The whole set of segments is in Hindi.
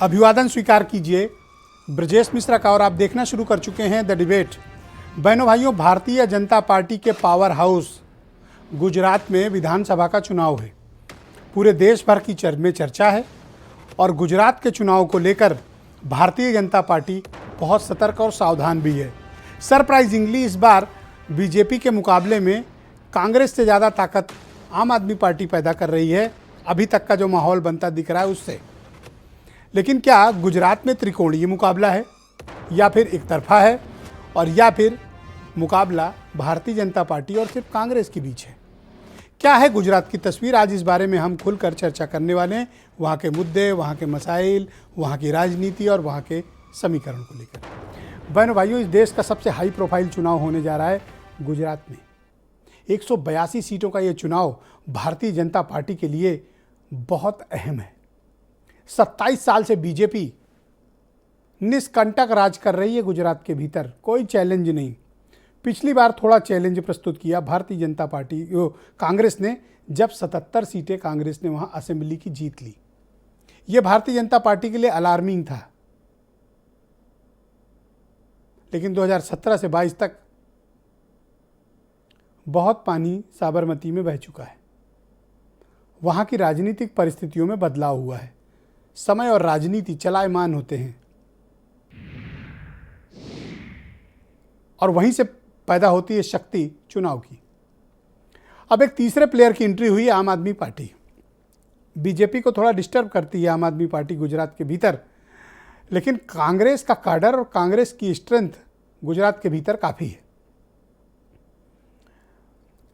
अभिवादन स्वीकार कीजिए ब्रजेश मिश्रा का और आप देखना शुरू कर चुके हैं द डिबेट। बहनों भाइयों, भारतीय जनता पार्टी के पावर हाउस गुजरात में विधानसभा का चुनाव है। पूरे देश भर की में चर्चा है और गुजरात के चुनाव को लेकर भारतीय जनता पार्टी बहुत सतर्क और सावधान भी है। सरप्राइजिंगली इस बार बीजेपी के मुकाबले में कांग्रेस से ज़्यादा ताकत आम आदमी पार्टी पैदा कर रही है, अभी तक का जो माहौल बनता दिख रहा है उससे। लेकिन क्या गुजरात में त्रिकोणीय मुकाबला है या फिर एक तरफा है और या फिर मुकाबला भारतीय जनता पार्टी और सिर्फ कांग्रेस के बीच है? क्या है गुजरात की तस्वीर? आज इस बारे में हम खुलकर चर्चा करने वाले हैं। वहाँ के मुद्दे, वहाँ के मसाइल, वहाँ की राजनीति और वहाँ के समीकरण को लेकर। बहनों भाइयों, इस देश का सबसे हाई प्रोफाइल चुनाव होने जा रहा है गुजरात में। 182 सीटों का ये चुनाव भारतीय जनता पार्टी के लिए बहुत अहम है। 27 साल से बीजेपी निष्कंटक राज कर रही है गुजरात के भीतर, कोई चैलेंज नहीं। पिछली बार थोड़ा चैलेंज प्रस्तुत किया भारतीय जनता पार्टी कांग्रेस ने, जब 77 सीटें कांग्रेस ने वहां असेंबली की जीत ली। यह भारतीय जनता पार्टी के लिए अलार्मिंग था। लेकिन 2017 से 22 तक बहुत पानी साबरमती में बह चुका है। वहां की राजनीतिक परिस्थितियों में बदलाव हुआ है। समय और राजनीति चलायमान होते हैं और वहीं से पैदा होती है शक्ति चुनाव की। अब एक तीसरे प्लेयर की एंट्री हुई है, आम आदमी पार्टी। बीजेपी को थोड़ा डिस्टर्ब करती है आम आदमी पार्टी गुजरात के भीतर, लेकिन कांग्रेस का काडर और कांग्रेस की स्ट्रेंथ गुजरात के भीतर काफ़ी है।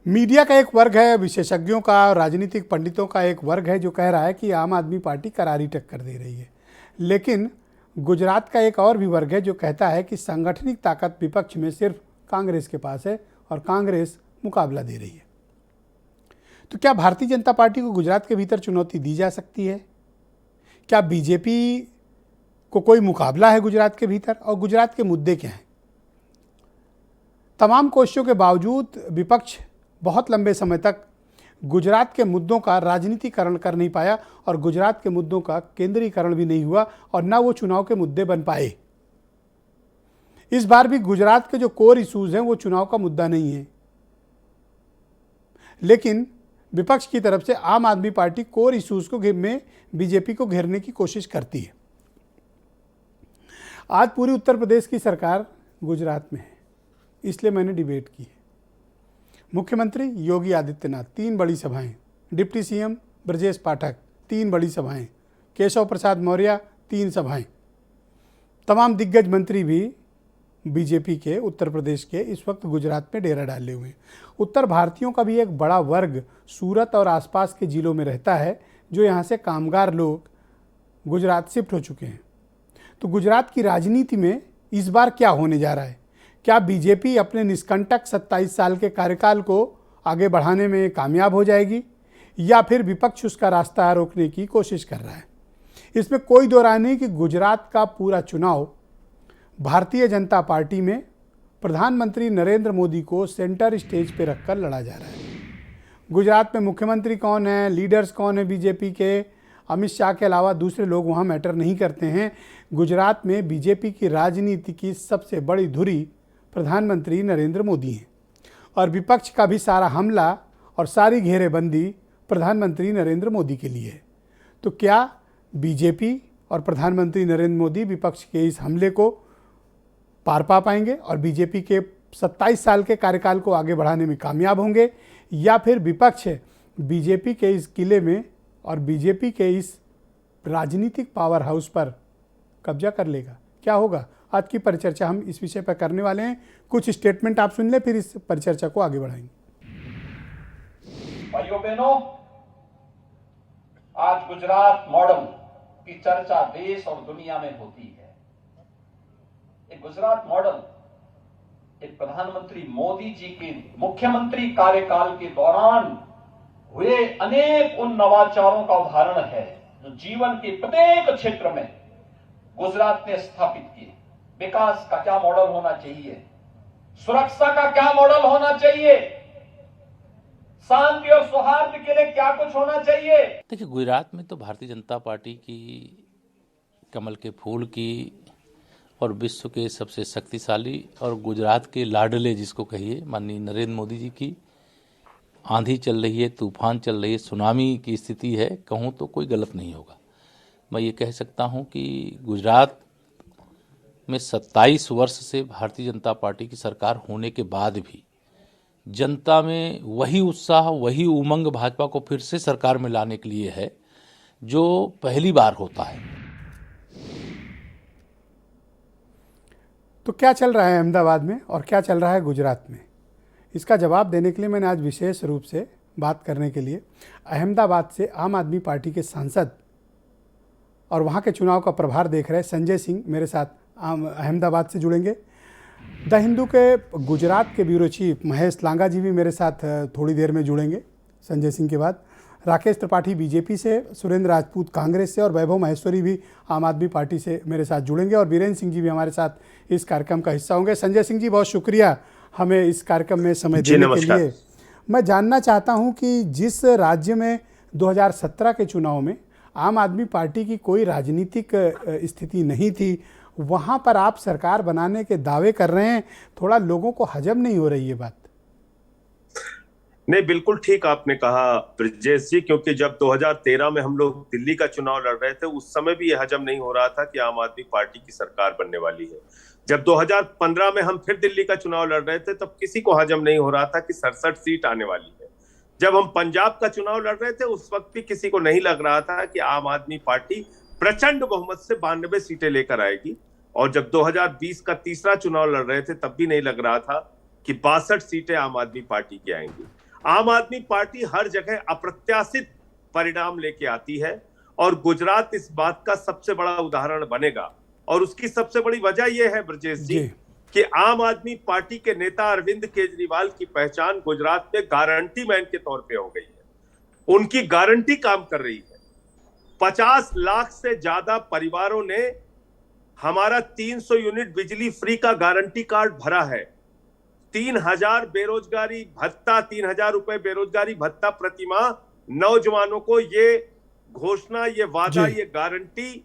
मीडिया का एक वर्ग है, विशेषज्ञों का, राजनीतिक पंडितों का एक वर्ग है जो कह रहा है कि आम आदमी पार्टी करारी टक्कर दे रही है। लेकिन गुजरात का एक और भी वर्ग है जो कहता है कि सांगठनिक ताकत विपक्ष में सिर्फ कांग्रेस के पास है और कांग्रेस मुकाबला दे रही है। तो क्या भारतीय जनता पार्टी को गुजरात के भीतर चुनौती दी जा सकती है? क्या बीजेपी को कोई मुकाबला है गुजरात के भीतर? और गुजरात के मुद्दे क्या हैं? तमाम कोशिशों के बावजूद विपक्ष बहुत लंबे समय तक गुजरात के मुद्दों का राजनीतिकरण कर नहीं पाया और गुजरात के मुद्दों का केंद्रीकरण भी नहीं हुआ और ना वो चुनाव के मुद्दे बन पाए। इस बार भी गुजरात के जो कोर इश्यूज हैं वो चुनाव का मुद्दा नहीं है, लेकिन विपक्ष की तरफ से आम आदमी पार्टी कोर इश्यूज को में बीजेपी को घेरने की कोशिश करती है। आज पूरी उत्तर प्रदेश की सरकार गुजरात में है, इसलिए मैंने डिबेट की है। मुख्यमंत्री योगी आदित्यनाथ 3 बड़ी सभाएं, डिप्टी सीएम ब्रजेश पाठक 3 बड़ी सभाएं, केशव प्रसाद मौर्य 3 सभाएं। तमाम दिग्गज मंत्री भी बीजेपी के उत्तर प्रदेश के इस वक्त गुजरात में डेरा डाले हुए हैं। उत्तर भारतीयों का भी एक बड़ा वर्ग सूरत और आसपास के जिलों में रहता है, जो यहाँ से कामगार लोग गुजरात शिफ्ट हो चुके हैं। तो गुजरात की राजनीति में इस बार क्या होने जा रहा है? क्या बीजेपी अपने निष्कंटक 27 साल के कार्यकाल को आगे बढ़ाने में कामयाब हो जाएगी या फिर विपक्ष उसका रास्ता रोकने की कोशिश कर रहा है? इसमें कोई दो राय नहीं कि गुजरात का पूरा चुनाव भारतीय जनता पार्टी में प्रधानमंत्री नरेंद्र मोदी को सेंटर स्टेज पर रखकर लड़ा जा रहा है। गुजरात में मुख्यमंत्री कौन है, लीडर्स कौन है बीजेपी के, अमित शाह के अलावा दूसरे लोग वहाँ मैटर नहीं करते हैं। गुजरात में बीजेपी की राजनीति की सबसे बड़ी धुरी प्रधानमंत्री नरेंद्र मोदी हैं और विपक्ष का भी सारा हमला और सारी घेरेबंदी प्रधानमंत्री नरेंद्र मोदी के लिए है। तो क्या बीजेपी और प्रधानमंत्री नरेंद्र मोदी विपक्ष के इस हमले को पार पा पाएंगे और बीजेपी के 27 साल के कार्यकाल को आगे बढ़ाने में कामयाब होंगे, या फिर विपक्ष बीजेपी के इस किले में और बीजेपी के इस राजनीतिक पावर हाउस पर कब्जा कर लेगा? क्या होगा? आज की परिचर्चा हम इस विषय पर करने वाले हैं। कुछ स्टेटमेंट आप सुन लें, फिर इस परिचर्चा को आगे बढ़ाएंगे। भाइयों बहनों, आज गुजरात मॉडल की चर्चा देश और दुनिया में होती है। एक गुजरात मॉडल एक प्रधानमंत्री मोदी जी के मुख्यमंत्री कार्यकाल के दौरान हुए अनेक उन नवाचारों का उदाहरण है जो जीवन के प्रत्येक क्षेत्र में गुजरात ने स्थापित किए। विकास का क्या मॉडल होना चाहिए, सुरक्षा का क्या मॉडल होना चाहिए, शांति और सौहार्द के लिए क्या कुछ होना चाहिए। देखिए, गुजरात में तो भारतीय जनता पार्टी की कमल के फूल की और विश्व के सबसे शक्तिशाली और गुजरात के लाडले जिसको कहिए माननीय नरेंद्र मोदी जी की आंधी चल रही है, तूफान चल रही है, सुनामी की स्थिति है, कहूँ तो कोई गलत नहीं होगा। मैं ये कह सकता हूँ कि गुजरात में 27 वर्ष से भारतीय जनता पार्टी की सरकार होने के बाद भी जनता में वही उत्साह, वही उमंग भाजपा को फिर से सरकार में लाने के लिए है जो पहली बार होता है। तो क्या चल रहा है अहमदाबाद में और क्या चल रहा है गुजरात में, इसका जवाब देने के लिए मैंने आज विशेष रूप से बात करने के लिए अहमदाबाद से आम आदमी पार्टी के सांसद और वहाँ के चुनाव का प्रभार देख रहे संजय सिंह मेरे साथ अहमदाबाद से जुड़ेंगे। द हिंदू के गुजरात के ब्यूरो चीफ महेश लांगा जी भी मेरे साथ थोड़ी देर में जुड़ेंगे संजय सिंह के बाद। राकेश त्रिपाठी बीजेपी से, सुरेंद्र राजपूत कांग्रेस से और वैभव महेश्वरी भी आम आदमी पार्टी से मेरे साथ जुड़ेंगे और बीरेंद्र सिंह जी भी हमारे साथ इस कार्यक्रम का हिस्सा होंगे। संजय सिंह जी, बहुत शुक्रिया हमें इस कार्यक्रम में समय देने के लिए। मैं जानना चाहता हूं कि जिस राज्य में 2017 के चुनाव में आम आदमी पार्टी की कोई राजनीतिक स्थिति नहीं थी, वहां पर आप सरकार बनाने के दावे कर रहे हैं, थोड़ा लोगों को हजम नहीं हो रही है बात? नहीं, बिल्कुल ठीक आपने कहा ब्रजेश जी, क्योंकि जब 2013 में हम लोग दिल्ली का चुनाव लड़ रहे थे उस समय भी ये हजम नहीं हो रहा था कि आम आदमी पार्टी की सरकार बनने वाली है। जब 2015 में हम फिर दिल्ली का चुनाव लड़ रहे थे तब किसी को हजम नहीं हो रहा था कि 67 सीट आने वाली है। जब हम पंजाब का चुनाव लड़ रहे थे उस वक्त भी किसी को नहीं लग रहा था कि आम आदमी पार्टी प्रचंड बहुमत से 92 सीटें लेकर आएगी। और जब 2020 का तीसरा चुनाव लड़ रहे थे तब भी नहीं लग रहा था कि 62 सीटें आम आदमी पार्टी की आएंगी। आम आदमी पार्टी हर जगह अप्रत्याशित परिणाम लेके आती है और गुजरात इस बात का सबसे बड़ा उदाहरण बनेगा। और उसकी सबसे बड़ी वजह यह है ब्रजेश जी कि आम आदमी पार्टी के नेता अरविंद केजरीवाल की पहचान गुजरात में गारंटी मैन के तौर पे हो गई है। उनकी गारंटी काम कर रही है। 50 लाख से ज्यादा परिवारों ने हमारा 300 यूनिट बिजली फ्री का गारंटी कार्ड भरा है। 3000 बेरोजगारी भत्ता, 3000 रुपए बेरोजगारी भत्ता प्रतिमाह नौजवानों को, ये घोषणा, ये वादा, ये गारंटी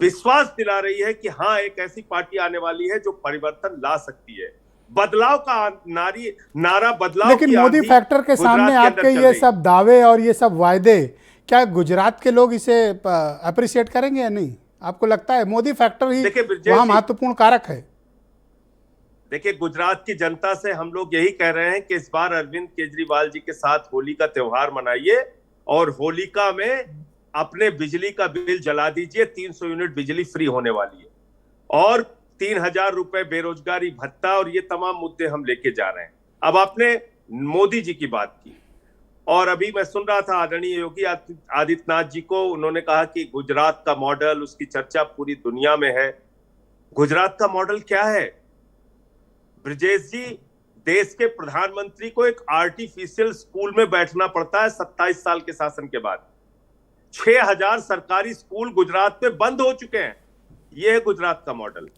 विश्वास दिला रही है कि हाँ, एक ऐसी पार्टी आने वाली है जो परिवर्तन ला सकती है। बदलाव का नारा बदलाव। लेकिन मोदी फैक्टर के सामने आपके ये सब दावे और ये सब वायदे, क्या गुजरात के लोग इसे अप्रिशिएट करेंगे या नहीं? आपको लगता है मोदी फैक्टर ही वहां महत्वपूर्ण कारक है? देखिए, गुजरात की जनता से हम लोग यही कह रहे हैं कि इस बार अरविंद केजरीवाल जी के साथ होली का त्योहार मनाइए और होलिका में अपने बिजली का बिल जला दीजिए। 300 यूनिट बिजली फ्री होने वाली है और 3000 रुपए बेरोजगारी भत्ता, और ये तमाम मुद्दे हम लेके जा रहे हैं। अब आपने मोदी जी की बात की और अभी मैं सुन रहा था आदरणीय योगी आदित्यनाथ जी को, उन्होंने कहा कि गुजरात का मॉडल, उसकी चर्चा पूरी दुनिया में है। गुजरात का मॉडल क्या है ब्रजेश जी? देश के प्रधानमंत्री को एक आर्टिफिशियल स्कूल में बैठना पड़ता है 27 साल के शासन के बाद। 6000 सरकारी स्कूल गुजरात में बंद हो चुके हैं। यह है गुजरात का मॉडल।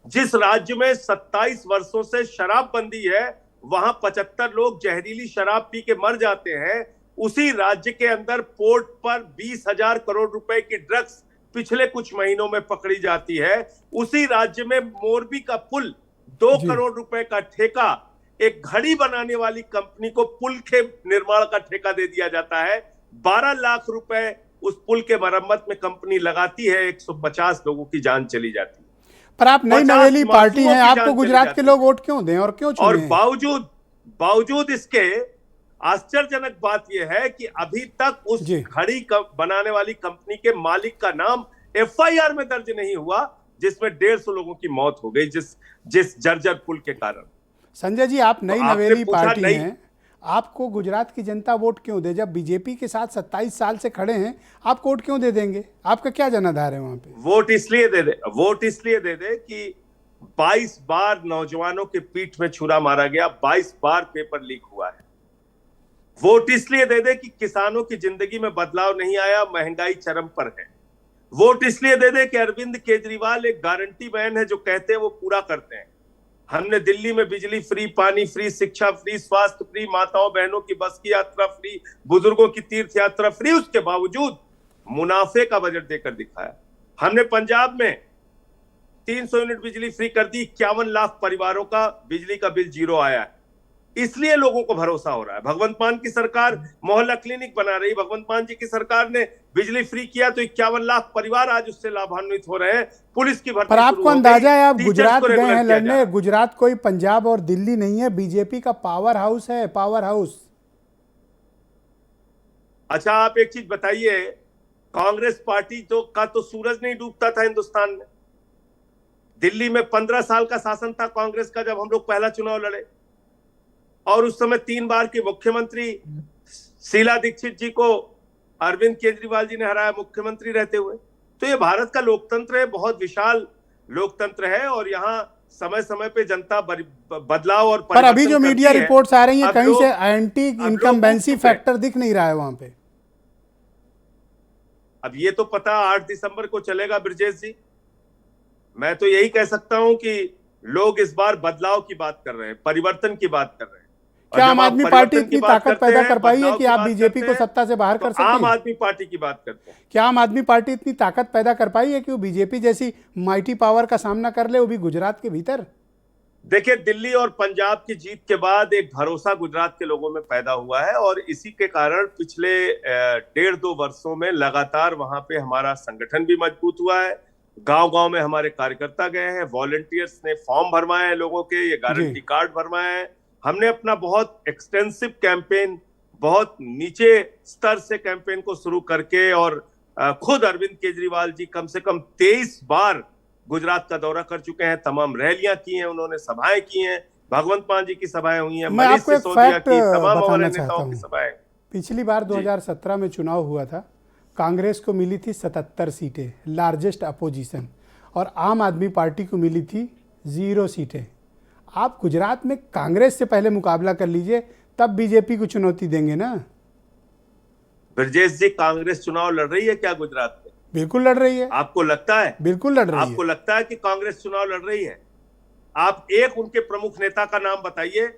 जिस राज्य में 27 वर्षों से शराबबंदी है, वहां 75 लोग जहरीली शराब पी के मर जाते हैं। उसी राज्य के अंदर पोर्ट पर 20,000 करोड़ रुपए की ड्रग्स पिछले कुछ महीनों में पकड़ी जाती है। उसी राज्य में मोरबी का पुल 2 करोड़ रुपए का ठेका एक घड़ी बनाने वाली कंपनी को पुल के निर्माण का ठेका दे दिया जाता है। 12 लाख रुपए उस पुल के मरम्मत में कंपनी लगाती है, 150 लोगों की जान चली जाती है। पर आप नई नवेली पार्टी हैं, आपको गुजरात के लोग वोट क्यों दें और क्यों चुनें? और बावजूद इसके आश्चर्यजनक बात यह है कि अभी तक उस घड़ी बनाने वाली कंपनी के मालिक का नाम FIR में दर्ज नहीं हुआ, जिसमें 150 लोगों की मौत हो गई जिस जर्जर पुल के कारण। संजय जी, आप नई नवेली पार्टी हैं, आपको गुजरात की जनता वोट क्यों दे? जब बीजेपी के साथ 27 साल से खड़े हैं, आप वोट क्यों दे देंगे? आपका क्या जनाधार है वहां पे? वोट इसलिए दे दे कि 22 बार नौजवानों के पीठ में छुरा मारा गया, 22 बार पेपर लीक हुआ है। वोट इसलिए दे दे कि किसानों की जिंदगी में बदलाव नहीं आया, महंगाई चरम पर है। वोट इसलिए दे दे कि अरविंद केजरीवाल एक गारंटी मैन है, जो कहते हैं वो पूरा करते हैं। हमने दिल्ली में बिजली फ्री, पानी फ्री, शिक्षा फ्री, स्वास्थ्य फ्री, माताओं बहनों की बस की यात्रा फ्री, बुजुर्गों की तीर्थ यात्रा फ्री, उसके बावजूद मुनाफे का बजट देकर दिखाया। हमने पंजाब में 300 यूनिट बिजली फ्री कर दी, 51 लाख परिवारों का बिजली का बिल जीरो आया है। इसलिए लोगों को भरोसा हो रहा है। भगवंत मान की सरकार मोहल्ला क्लिनिक बना रही, भगवंत मान जी की सरकार ने बिजली फ्री किया तो 51 लाख परिवार आज उससे लाभान्वित हो रहे हैं। पुलिस की भर्ती पर आपको अंदाजा है, आप गुजरात गए हैं लड़ने, गुजरात गुजरात कोई पंजाब और दिल्ली नहीं है, बीजेपी का पावर हाउस है, पावर हाउस। अच्छा, आप एक चीज बताइए, कांग्रेस पार्टी तो सूरज नहीं डूबता था हिंदुस्तान में। दिल्ली में 15 साल का शासन था कांग्रेस का जब हम लोग पहला चुनाव लड़े, और उस समय 3 बार की मुख्यमंत्री शीला दीक्षित जी को अरविंद केजरीवाल जी ने हराया मुख्यमंत्री रहते हुए। तो ये भारत का लोकतंत्र है, बहुत विशाल लोकतंत्र है, और यहाँ समय समय पे जनता बदलाव और पर अभी जो मीडिया रिपोर्ट्स आ रही हैं, कहीं से एंटी अब इनकम्बेंसी फैक्टर दिख नहीं रहा है वहां पे। अब ये तो पता 8 दिसंबर को चलेगा ब्रजेश जी। मैं तो यही कह सकता हूं कि लोग इस बार बदलाव की बात कर रहे हैं, परिवर्तन की बात कर रहे हैं। क्या आम आदमी पार्टी इतनी ताकत पैदा कर पाई है कि आप बीजेपी को सत्ता से बाहर कर सकते हैं? आम आदमी पार्टी की बात करते हैं। क्या आम आदमी पार्टी इतनी ताकत पैदा कर पाई है कि वो बीजेपी जैसी माइटी पावर का सामना कर ले, वो भी गुजरात के भीतर? देखिए, दिल्ली और पंजाब की जीत के बाद एक भरोसा गुजरात के लोगों में पैदा हुआ है, और इसी के कारण पिछले 1.5-2 वर्षों में लगातार वहां पे हमारा संगठन भी मजबूत हुआ है। गांव-गांव में हमारे कार्यकर्ता गए हैं, वॉलंटियर्स ने फॉर्म भरवाए हैं लोगों के, ये गारंटी कार्ड भरवाए हैं। हमने अपना बहुत एक्सटेंसिव कैंपेन, बहुत नीचे स्तर से कैंपेन को शुरू करके, और खुद अरविंद केजरीवाल जी कम से कम 23 बार गुजरात का दौरा कर चुके हैं, तमाम रैलियां की हैं उन्होंने, सभाएं की हैं, भगवंत मान जी की सभाएं हुई हैं, मैं आपको एक फैक्ट बताना चाहता हूं। सभाएं। पिछली बार 2017 में चुनाव हुआ था, कांग्रेस को मिली थी 77 सीटें, लार्जेस्ट अपोजिशन, और आम आदमी पार्टी को मिली थी 0 सीटें। आप गुजरात में कांग्रेस से पहले मुकाबला कर लीजिए, तब बीजेपी को चुनौती देंगे ना? ब्रजेश जी, कांग्रेस चुनाव लड़ रही है क्या गुजरात में? बिल्कुल लड़ रही है। आपको लगता है? बिल्कुल लड़ रही है। आपको लगता है कि कांग्रेस चुनाव लड़ रही है? आप एक उनके प्रमुख नेता का नाम बताइए।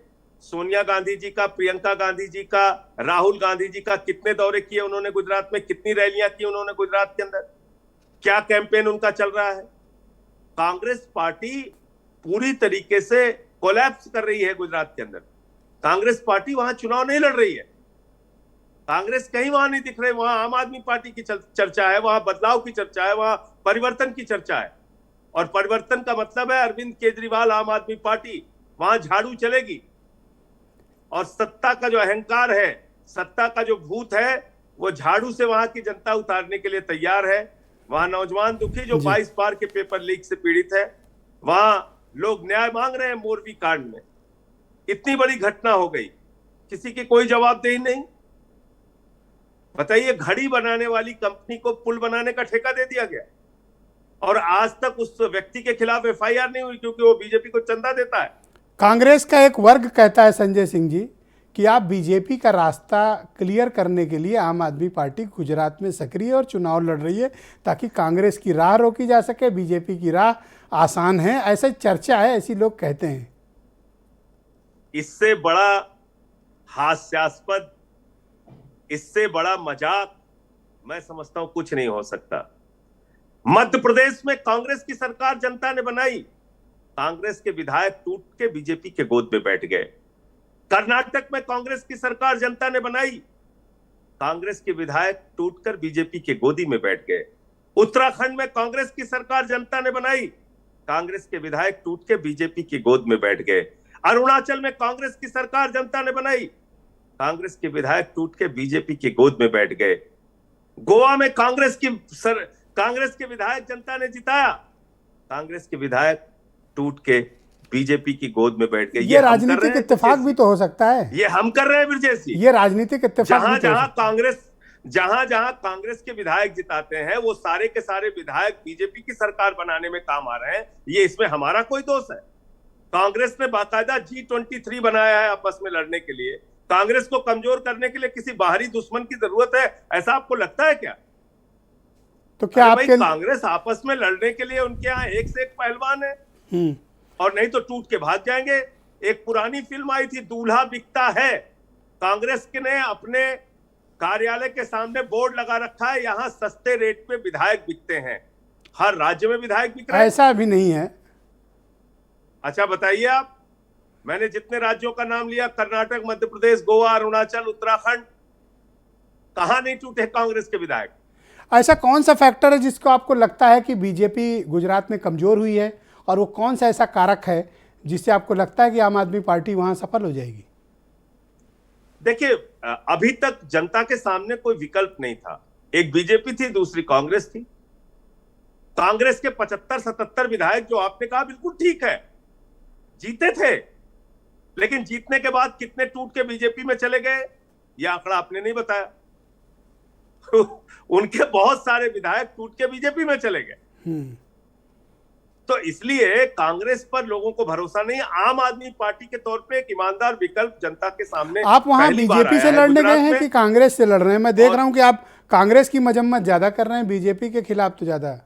सोनिया गांधी जी का, प्रियंका गांधी जी का, राहुल गांधी जी का कितने दौरे किए उन्होंने गुजरात में, कितनी रैलियां की उन्होंने गुजरात के अंदर, क्या कैंपेन उनका चल रहा है? कांग्रेस पार्टी पूरी तरीके से कोलैप्स कर रही है गुजरात के अंदर। कांग्रेस पार्टी वहां चुनाव नहीं लड़ रही है, कांग्रेस कहीं वहां नहीं दिख रही। वहां आम आदमी पार्टी की चर्चा है, वहां बदलाव की चर्चा है, वहां परिवर्तन की चर्चा है, और परिवर्तन का मतलब है अरविंद केजरीवाल, आम आदमी पार्टी, वहां झाड़ू चलेगी। और सत्ता का जो अहंकार है, सत्ता का जो भूत है, वो झाड़ू से वहां की जनता उतारने के लिए तैयार है। वहां नौजवान दुखी जो 22 बार के पेपर लीक से पीड़ित है, वहां लोग न्याय मांग रहे हैं। मोरबी कांड में इतनी बड़ी घटना हो गई, किसी की कोई जवाबदेही नहीं। बताइए, घड़ी बनाने वाली कंपनी को पुल बनाने का ठेका दे दिया गया, और आज तक उस व्यक्ति के खिलाफ एफआईआर नहीं हुई, क्योंकि वो बीजेपी को चंदा देता है। कांग्रेस का एक वर्ग कहता है, संजय सिंह जी, कि आप बीजेपी का रास्ता क्लियर करने के लिए आम आदमी पार्टी गुजरात में सक्रिय और चुनाव लड़ रही है, ताकि कांग्रेस की राह रोकी जा सके, बीजेपी की राह आसान है, ऐसा चर्चा है, ऐसी लोग कहते हैं। इससे बड़ा हास्यास्पद, इससे बड़ा मजाक मैं समझता हूं कुछ नहीं हो सकता। मध्य प्रदेश में कांग्रेस की सरकार जनता ने बनाई, कांग्रेस के विधायक टूट के बीजेपी के गोद में बैठ गए। कर्नाटक में कांग्रेस की सरकार जनता ने बनाई, कांग्रेस के विधायक टूटकर बीजेपी के गोदी में बैठ गए। उत्तराखंड में कांग्रेस की सरकार जनता ने बनाई, कांग्रेस के विधायक टूट के बीजेपी की गोद में बैठ गए। अरुणाचल में कांग्रेस की सरकार जनता ने बनाई, कांग्रेस के विधायक टूट के बीजेपी की गोद में बैठ गए। गोवा में कांग्रेस के विधायक जनता ने जिताया, कांग्रेस के विधायक टूट के बीजेपी की गोद में बैठ गए। ये राजनीतिक इत्तेफाक भी तो हो सकता है। ये हम कर रहे हैं ब्रजेश जी। ये राजनीतिक इत्तेफाक जहां जहां कांग्रेस के विधायक जिताते हैं, वो सारे के सारे विधायक बीजेपी की सरकार बनाने में काम आ रहे हैं। ये इसमें हमारा कोई दोष है? कांग्रेस ने बाकायदा G23 बनाया है आपस में लड़ने के लिए। कांग्रेस को कमजोर करने के लिए किसी बाहरी दुश्मन की जरूरत है, ऐसा आपको लगता है क्या? तो क्या आपके कांग्रेस आपस में लड़ने के लिए उनके यहाँ एक से एक पहलवान है, और नहीं तो टूट के भाग जाएंगे। एक पुरानी फिल्म आई थी, दूल्हा बिकता है। कांग्रेस के ने अपने कार्यालय के सामने बोर्ड लगा रखा है, यहाँ सस्ते रेट पे विधायक बिकते हैं। हर राज्य में विधायक बिक रहे हैं। ऐसा भी नहीं है। अच्छा बताइए आप, मैंने जितने राज्यों का नाम लिया, कर्नाटक, मध्य प्रदेश, गोवा, अरुणाचल, उत्तराखंड, कहां नहीं टूटे कांग्रेस के विधायक? ऐसा कौन सा फैक्टर है जिसको आपको लगता है कि बीजेपी गुजरात में कमजोर हुई है, और वो कौन सा ऐसा कारक है जिससे आपको लगता है कि आम आदमी पार्टी वहां सफल हो जाएगी? देखिए, अभी तक जनता के सामने कोई विकल्प नहीं था। एक बीजेपी थी, दूसरी कांग्रेस थी। कांग्रेस के 75-77 विधायक, जो आपने कहा बिल्कुल ठीक है, जीते थे, लेकिन जीतने के बाद कितने टूट के बीजेपी में चले गए, यह आंकड़ा आपने नहीं बताया। उनके बहुत सारे विधायक टूट के बीजेपी में चले गए। तो इसलिए कांग्रेस पर लोगों को भरोसा नहीं। आम आदमी पार्टी के तौर पे एक ईमानदार विकल्प जनता के सामने आप वहां पहली बार बीजेपी आया से है लड़ने गुजरात गए हैं में। कि कांग्रेस से लड़ रहे हैं? मैं देख रहा हूं कि आप कांग्रेस की मजम्मत ज्यादा कर रहे हैं, बीजेपी के खिलाफ तो ज्यादा।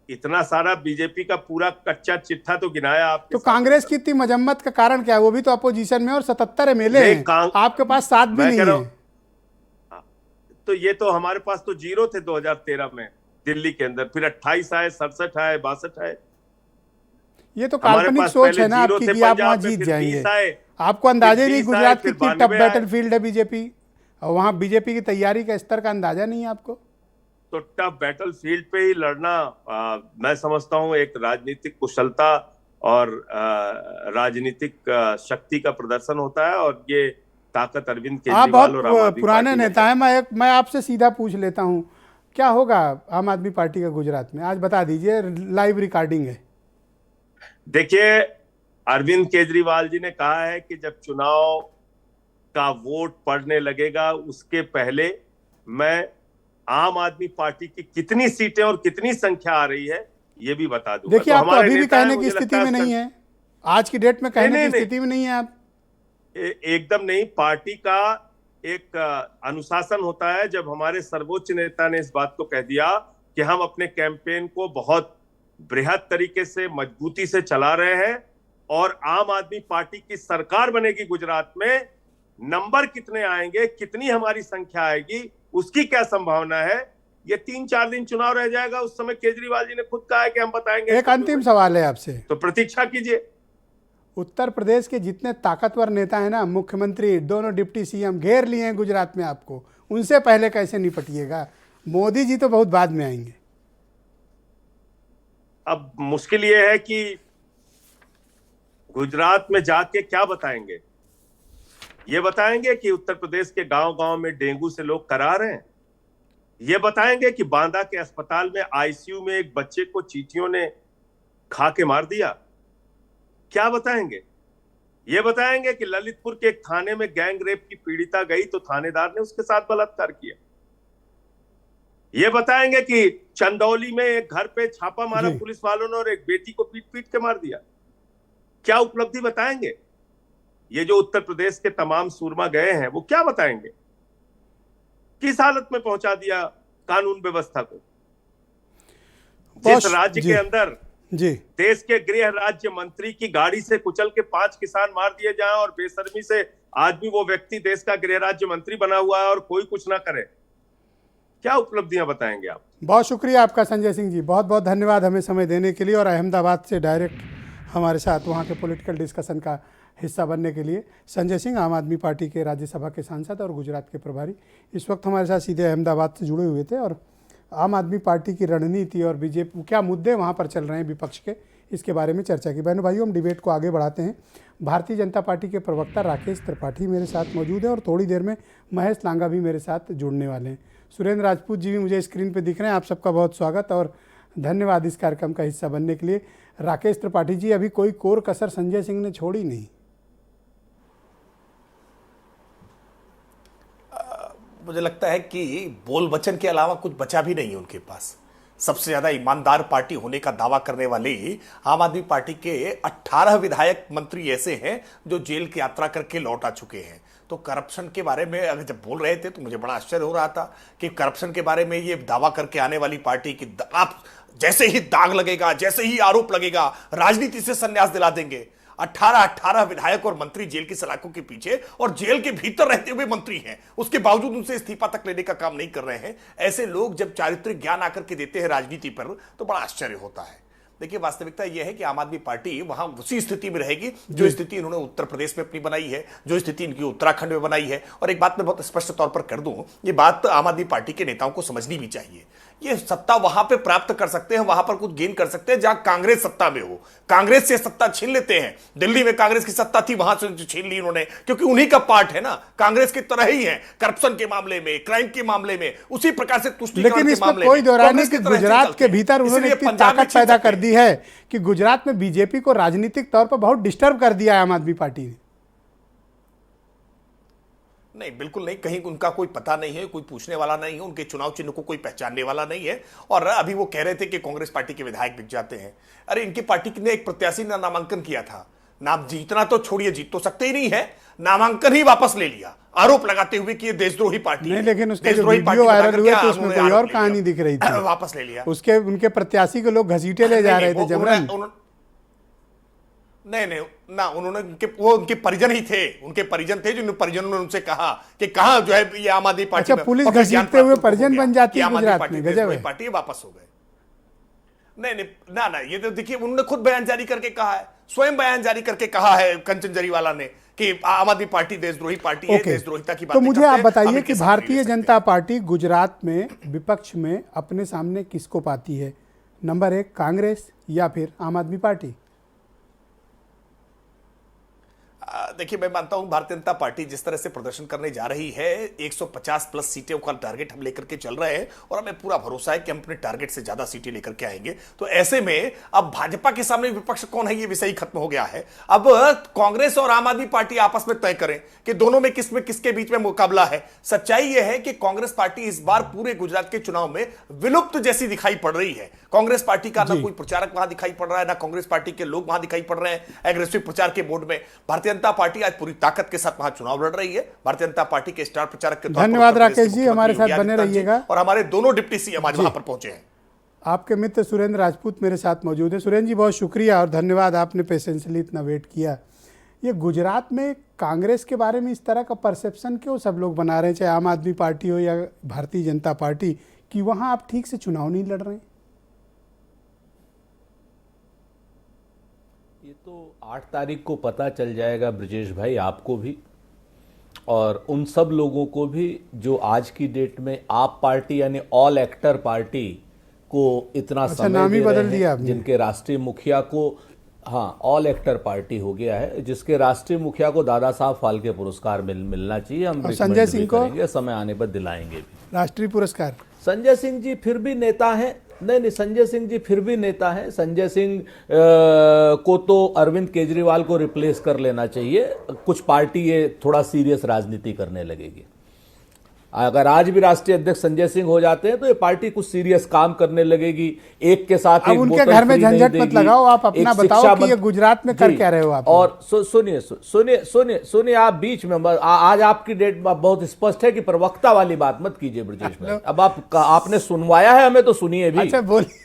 इतना सारा बीजेपी का पूरा कच्चा चिट्ठा तो गिनाया आपके तो सामने। कांग्रेस की इतनी मजम्मत का कारण क्या है? वो भी तो अपोजिशन में और 77 एमएलए नहीं, हैं, आपके पास 7 भी मैं नहीं कह रहा है। हूं, तो ये तो हमारे पास तो 0 थे 2013 में दिल्ली के अंदर, फिर 28 आए, 67 आए, 62 आए। ये तो हमारे काल्पनिक पास सोच पहले है ना 0 आपकी थे कि आप वहां पंजाब में, जीत फिर जाएंगे। 20 आए, आपको अंदाजा फिर नहीं 20 गुजरात आए, की फिर कितनी टफ 92 आए। बैटलफील्ड है बीजेपी, और वहां बीजेपी की तैयारी का स्तर का अंदाजा नहीं है आपको? तो टफ बैटलफील्ड पे ही लड़ना मैं समझता हूं एक राजनीतिक कुशलता और राजनीतिक शक्ति का प्रदर्शन होता है, और ये ताकत अरविंद आप बहुत केजरीवाल और आम आदमी पुराने पार्टी में नेता है। हैं। मैं आपसे सीधा पूछ लेता हूं, क्या होगा आम आदमी पार्टी का गुजरात में? आज बता दीजिए, लाइव रिकॉर्डिंग है। देखिए, अरविंद केजरीवाल जी ने कहा है कि जब चुनाव का वोट पड़ने लगेगा उसके पहले मैं आम आदमी पार्टी की कितनी सीटें और कितनी संख्या आ रही है ये भी बता दूंगा। देखिए, तो आप तो हमारे अभी भी नेता हैं, कहने की मुझे स्थिति लगता में नहीं है, आज की डेट में कहने नहीं, की स्थिति में नहीं है आप। एकदम नहीं। पार्टी का एक अनुशासन होता है। जब हमारे सर्वोच्च नेता ने इस बात को कह दिया कि हम अपने कैंपेन को बहुत बृहद तरीके से, मजबूती से चला रहे हैं, और आम आदमी पार्टी की सरकार बनेगी गुजरात में, नंबर कितने आएंगे, कितनी हमारी संख्या आएगी, उसकी क्या संभावना है, ये 3-4 दिन चुनाव रह जाएगा, उस समय केजरीवाल जी ने खुद कहा है कि हम बताएंगे। एक अंतिम सवाल है आपसे, तो प्रतीक्षा कीजिए। उत्तर प्रदेश के जितने ताकतवर नेता हैं ना, मुख्यमंत्री, दोनों डिप्टी सीएम घेर लिए हैं गुजरात में आपको, उनसे पहले कैसे निपटिएगा? मोदी जी तो बहुत बाद में आएंगे। अब मुश्किल ये है कि गुजरात में जाके क्या बताएंगे? ये बताएंगे कि उत्तर प्रदेश के गांव-गांव में डेंगू से लोग करा रहे हैं? ये बताएंगे कि बांदा के अस्पताल में आईसीयू में एक बच्चे को चींटियों ने खा के मार दिया? क्या बताएंगे? ये बताएंगे कि ललितपुर के एक थाने में गैंग रेप की पीड़िता गई तो थानेदार ने उसके साथ बलात्कार किया? ये बताएंगे कि चंदौली में एक घर पे छापा मारा पुलिस वालों ने और एक बेटी को पीट पीट के मार दिया? क्या उपलब्धि बताएंगे? ये जो उत्तर प्रदेश के तमाम सूरमा गए हैं वो क्या बताएंगे? किस हालत में पहुंचा दिया कानून व्यवस्था को? जिस राज्य के अंदर देश के गृह राज्य मंत्री की गाड़ी से कुचल के 5 किसान मार दिए जाएं और बेशर्मी से आज भी वो व्यक्ति देश का गृह राज्य मंत्री बना हुआ है और कोई कुछ ना करे, क्या उपलब्धियां बताएंगे आप? बहुत शुक्रिया आपका संजय सिंह जी, बहुत बहुत धन्यवाद हमें समय देने के लिए और अहमदाबाद से डायरेक्ट हमारे साथ वहाँ के पॉलिटिकल डिस्कशन का हिस्सा बनने के लिए। संजय सिंह आम आदमी पार्टी के राज्यसभा के सांसद और गुजरात के प्रभारी इस वक्त हमारे साथ सीधे अहमदाबाद से जुड़े हुए थे, और आम आदमी पार्टी की रणनीति और बीजेपी क्या मुद्दे वहाँ पर चल रहे हैं विपक्ष के, इसके बारे में चर्चा की। बहनों भाइयों, हम डिबेट को आगे बढ़ाते हैं। भारतीय जनता पार्टी के प्रवक्ता राकेश त्रिपाठी मेरे साथ मौजूद हैं और थोड़ी देर में महेश लांगा भी मेरे साथ जुड़ने वाले हैं। सुरेंद्र राजपूत जी भी मुझे स्क्रीन पर दिख रहे हैं। आप सबका बहुत स्वागत और धन्यवाद इस कार्यक्रम का हिस्सा बनने के लिए। राकेश त्रिपाठी जी, अभी कोई कोर कसर संजय सिंह ने छोड़ी नहीं। मुझे लगता है कि बोल वचन के अलावा कुछ बचा भी नहीं है उनके पास। सबसे ज्यादा ईमानदार पार्टी होने का दावा करने वाली आम आदमी पार्टी के 18 विधायक मंत्री ऐसे हैं जो जेल की यात्रा करके लौट आ चुके हैं। तो करप्शन के बारे में अगर जब बोल रहे थे तो मुझे बड़ा आश्चर्य हो रहा था कि करप्शन के बारे में ये दावा करके आने वाली पार्टी की आप जैसे ही दाग लगेगा, जैसे ही आरोप लगेगा, राजनीति से संन्यास दिला देंगे। 18 विधायक और मंत्री जेल की सलाखों के पीछे और जेल के भीतर रहते हुए मंत्री हैं, उसके बावजूद उनसे इस्तीफा तक लेने का काम नहीं कर रहे हैं। ऐसे लोग जब चारित्रिक ज्ञान आकर के देते हैं राजनीति पर तो बड़ा आश्चर्य होता है। देखिए, वास्तविकता यह है कि आम आदमी पार्टी वहां उसी स्थिति में रहेगी जो स्थिति इन्होंने उत्तर प्रदेश में अपनी बनाई है, जो स्थिति इनकी उत्तराखंड में बनाई है। और एक बात मैं बहुत स्पष्ट तौर पर कर दूं, ये बात आम आदमी पार्टी के नेताओं को समझनी भी चाहिए। ये सत्ता वहां पे प्राप्त कर सकते हैं, वहां पर कुछ गेन कर सकते हैं जहां कांग्रेस सत्ता में हो। कांग्रेस से सत्ता छीन लेते हैं। दिल्ली में कांग्रेस की सत्ता थी, वहां से छीन ली उन्होंने, क्योंकि उन्हीं का पार्ट है ना, कांग्रेस की तरह ही है करप्शन के मामले में, क्राइम के मामले में, उसी प्रकार से तुष्टीकरण लेकिन के इसमें मामले कोई में दोहराई नहीं कांग्रेस कि की तरह से गुजरात चलते के हैं। भीतर उन्होंने इसलिए इतनी पंजाब में ताकत छीन पैदा सकते कर हैं। दी है कि गुजरात में बीजेपी को राजनीतिक तौर पर बहुत डिस्टर्ब कर दिया है आम आदमी पार्टी ने। नहीं, बिल्कुल नहीं, कहीं उनका कोई पता नहीं है, कोई पूछने वाला नहीं है, उनके चुनाव चिन्ह को कोई पहचानने वाला नहीं है। और अभी वो कह रहे थे कि कांग्रेस पार्टी के विधायक बिक जाते हैं। अरे, इनकी पार्टी ने एक प्रत्याशी ने नामांकन किया था, नाम जीतना तो छोड़िए, जीत तो सकते ही नहीं है, नामांकन ही वापस ले लिया, आरोप लगाते हुए कि ये देशद्रोही पार्टी नहीं, है। लेकिन उसके जो देशद्रोही वीडियो पार्टी वायरल बताकर हुए तो क्या उसमें उन्होंने कोई और आरोप ले कहानी लिया। दिख रही थी। वापस ले लिया उसके उनके प्रत्याशी को लोग घसीटे ले जा रहे थे जबरन। नहीं नहीं ना, उन्होंने उनके परिजन ही थे, उन्होंने परिजनों ने उनसे कहा कि कहाँ जो है ये आम आदमी पार्टी अच्छा, में, पुलिस और फिर घसीटते ज्ञान हुए प्राप्त परिजन हो गया बन जाती कि है आम आदमी गुजरात पार्टी में, गजब है। पार्टी वापस हो गए। नहीं नहीं ना, ये तो देखिए, उन्होंने खुद बयान जारी करके कहा है, स्वयं बयान जारी करके कहा है कंचन जरीवाला ने कि आम आदमी पार्टी देशद्रोही पार्टी है, देशद्रोहिता की बात। तो मुझे आप बताइए कि भारतीय जनता पार्टी गुजरात में विपक्ष में अपने सामने किसको पाती है? नंबर 1 कांग्रेस या फिर आम आदमी पार्टी? देखिए, मैं मानता हूं भारतीय जनता पार्टी जिस तरह से प्रदर्शन करने जा रही है, 150 प्लस सीटों का टारगेट हम लेकर के चल रहे हैं और हमें पूरा भरोसा है कि हम अपने टारगेट से ज्यादा सीटें लेकर के आएंगे। तो ऐसे में अब भाजपा के सामने विपक्ष कौन है, ये विषय खत्म हो गया है। अब कांग्रेस और आम आदमी पार्टी आपस में तय करें कि दोनों में किसके बीच में मुकाबला है। सच्चाई यह है कि कांग्रेस पार्टी इस बार पूरे गुजरात के चुनाव में विलुप्त जैसी दिखाई पड़ रही है। कांग्रेस पार्टी का ना कोई प्रचारक वहां दिखाई पड़ रहा है, ना कांग्रेस पार्टी के लोग वहां दिखाई पड़ रहे हैं एग्रेसिव प्रचार के मोड में। भारतीय जनता पार्टी आज पूरी ताकत के साथ वहां चुनाव लड़ रही है। भारतीय जनता पार्टी के स्टार प्रचारक के तौर पर धन्यवाद राकेश जी, हमारे साथ बने रहिएगा। और हमारे दोनों डिप्टी सीएम आज वहां पर पहुंचे हैं। आपके मित्र सुरेंद्र राजपूत मेरे साथ मौजूद है। सुरेंद्र जी, बहुत शुक्रिया और धन्यवाद, आपने पेशेंसली इतना वेट किया। ये गुजरात में कांग्रेस के बारे में इस तरह का परसेप्शन क्यों सब लोग बना रहे हैं, चाहे आम आदमी पार्टी हो या भारतीय जनता पार्टी, कि वहाँ आप ठीक से चुनाव नहीं लड़ रहे हैं? ये तो 8 तारीख को पता चल जाएगा ब्रजेश भाई, आपको भी और उन सब लोगों को भी जो आज की डेट में आप पार्टी यानी ऑल एक्टर पार्टी को इतना समय नाम ही दे बदल रहे दिया हैं, आपने। जिनके राष्ट्रीय मुखिया को, हाँ, ऑल एक्टर पार्टी हो गया है, जिसके राष्ट्रीय मुखिया को दादा साहब फाल्के पुरस्कार मिलना चाहिए। हम संजय सिंह को समय आने पर दिलाएंगे भी राष्ट्रीय पुरस्कार। संजय सिंह जी फिर भी नेता हैं। नहीं, संजय सिंह जी फिर भी नेता हैं। संजय सिंह को तो अरविंद केजरीवाल को रिप्लेस कर लेना चाहिए। कुछ पार्टी ये थोड़ा सीरियस राजनीति करने लगेगी। अगर आज भी राष्ट्रीय अध्यक्ष संजय सिंह हो जाते हैं तो ये पार्टी कुछ सीरियस काम करने लगेगी। एक के साथ एक उनके घर में झंझट मत लगाओ, आप अपना बताओ कि ये गुजरात में कर क्या रहे हो आप। और सुनिए, आप बीच में आज आपकी डेट बहुत स्पष्ट है कि प्रवक्ता वाली बात मत कीजिए ब्रजेश भाई। अब आपने सुनवाया है हमें, तो सुनिए भी। अच्छा, बोलिए।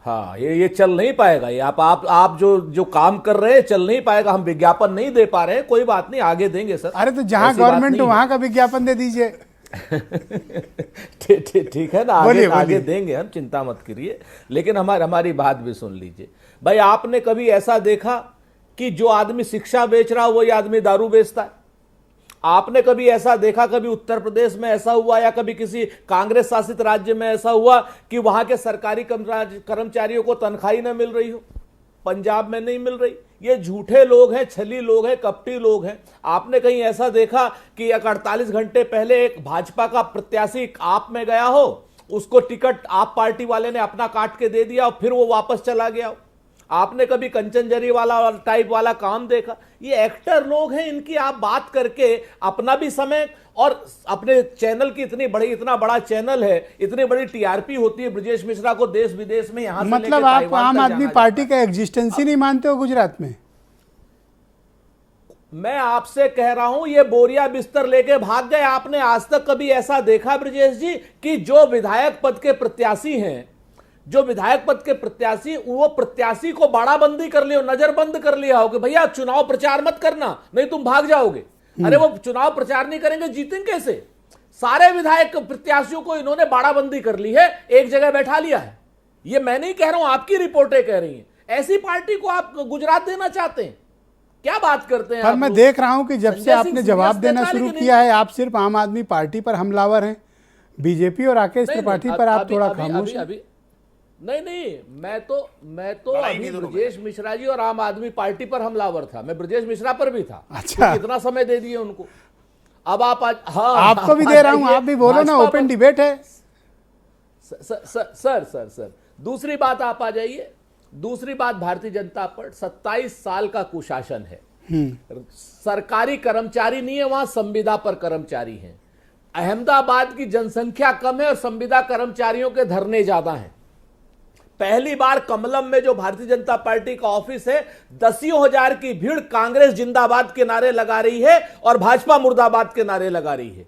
हाँ, ये चल नहीं पाएगा। ये आप जो काम कर रहे हैं चल नहीं पाएगा। हम विज्ञापन नहीं दे पा रहे हैं, कोई बात नहीं, आगे देंगे सर। अरे तो जहां गवर्नमेंट वहां का विज्ञापन दे दीजिए। ठीक है ना, आगे देंगे हम, चिंता मत करिए। लेकिन हमारी बात भी सुन लीजिए भाई। आपने कभी ऐसा देखा कि जो आदमी शिक्षा बेच रहा वही आदमी दारू बेचता है? आपने कभी ऐसा देखा, कभी उत्तर प्रदेश में ऐसा हुआ या कभी किसी कांग्रेस शासित राज्य में ऐसा हुआ कि वहां के सरकारी कर्मचारियों को तनख्वाही न मिल रही हो? पंजाब में नहीं मिल रही। ये झूठे लोग हैं, छली लोग हैं, कपटी लोग हैं। आपने कहीं ऐसा देखा कि 48 घंटे पहले एक भाजपा का प्रत्याशी आप में गया हो, उसको टिकट आप पार्टी वाले ने अपना काट के दे दिया और फिर वो वापस चला गया हो? आपने कभी कंचन जरीवाला टाइप वाला काम देखा? ये एक्टर लोग हैं, इनकी आप बात करके अपना भी समय और अपने चैनल की इतना बड़ा चैनल है, इतनी बड़ी टीआरपी होती है ब्रजेश मिश्रा को देश विदेश में, यहां से मतलब आप आम आदमी पार्टी का एग्जिस्टेंस ही नहीं मानते हो गुजरात में? मैं आपसे कह रहा हूं, ये बोरिया बिस्तर लेके भाग गए। आपने आज तक कभी ऐसा देखा ब्रजेश जी कि जो विधायक पद के प्रत्याशी हैं, जो विधायक पद के प्रत्याशी, वो प्रत्याशी को बाड़ाबंदी कर लिया, नजरबंद कर लिया हो कि भैया चुनाव प्रचार मत करना, नहीं तुम भाग जाओगे। अरे वो चुनाव प्रचार नहीं करेंगे, जीतेंगे कैसे? सारे विधायक प्रत्याशियों को इन्होंने बाड़ाबंदी कर ली है, एक जगह बैठा लिया है। ये मैं नहीं कह रहा हूं, आपकी रिपोर्टें कह रही हैं। ऐसी पार्टी को आप गुजरात देना चाहते हैं? क्या बात करते हैं? पर मैं देख रहा हूं कि जब से आपने जवाब देना शुरू किया है, आप सिर्फ आम आदमी पार्टी पर हमलावर हैं, बीजेपी और राकेश त्रिपाठी पर आप थोड़ा खामोश हैं। नहीं, मैं तो अभी ब्रजेश मिश्रा जी और आम आदमी पार्टी पर हमलावर था। मैं ब्रजेश मिश्रा पर भी था। अच्छा, कितना समय दे दिए उनको। अब आप आज, हाँ, आपको भी दे रहा हूं, आप भी बोलो ना, ओपन डिबेट है। सर दूसरी बात आप आ जाइए। दूसरी बात, भारतीय जनता पार्टी 27 साल का कुशासन है। सरकारी कर्मचारी नहीं है वहां, संविदा पर कर्मचारी हैं। अहमदाबाद की जनसंख्या कम है और संविदा कर्मचारियों के धरने ज्यादा हैं। पहली बार कमलम में जो भारतीय जनता पार्टी का ऑफिस है, 10,000 की भीड़ कांग्रेस जिंदाबाद के नारे लगा रही है और भाजपा मुर्दाबाद के नारे लगा रही है।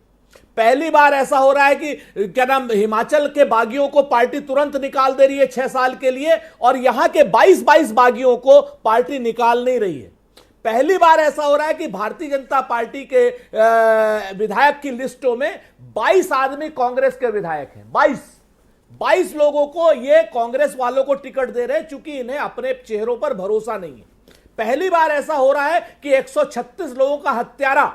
पहली बार ऐसा हो रहा है कि क्या नाम, हिमाचल के बागियों को पार्टी तुरंत निकाल दे रही है 6 साल के लिए, और यहां के 22 बागियों को पार्टी निकाल नहीं रही है। पहली बार ऐसा हो रहा है कि भारतीय जनता पार्टी के विधायक की लिस्टों में 22 आदमी कांग्रेस के विधायक हैं। 22 लोगों को ये कांग्रेस वालों को टिकट दे रहे हैं, चूंकि इन्हें अपने चेहरों पर भरोसा नहीं है। पहली बार ऐसा हो रहा है कि 136 लोगों का हत्यारा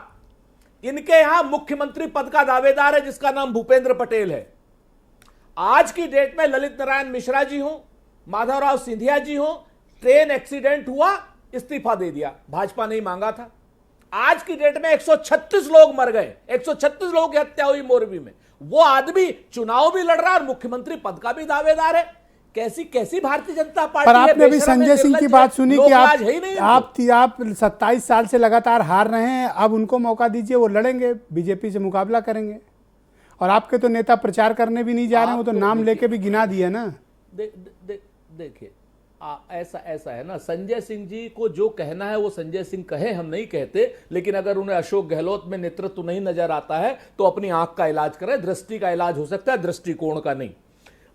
इनके यहां मुख्यमंत्री पद का दावेदार है, जिसका नाम भूपेंद्र पटेल है। आज की डेट में ललित नारायण मिश्रा जी हो, माधवराव सिंधिया जी हो, ट्रेन एक्सीडेंट हुआ, इस्तीफा दे दिया, भाजपा नहीं मांगा था। आज की डेट में 136 लोग मर गए, 136 लोगों की हत्या हुई मोरबी में। वो आदमी चुनाव भी लड़ रहा है और मुख्यमंत्री पद का भी दावेदार है। कैसी भारतीय जनता पार्टी पर है? आपने अभी संजय सिंह की बात सुनी कि आप 27 साल से लगातार हार रहे हैं, अब उनको मौका दीजिए, वो लड़ेंगे, बीजेपी से मुकाबला करेंगे। और आपके तो नेता प्रचार करने भी नहीं जा रहे हैं, वो तो नाम लेके भी गिना दिए ना। देखिए, ऐसा है ना, संजय सिंह जी को जो कहना है वो संजय सिंह कहे, हम नहीं कहते। लेकिन अगर उन्हें अशोक गहलोत में नेतृत्व नहीं नजर आता है तो अपनी आंख का इलाज करें, दृष्टि का इलाज हो सकता है, दृष्टिकोण का नहीं।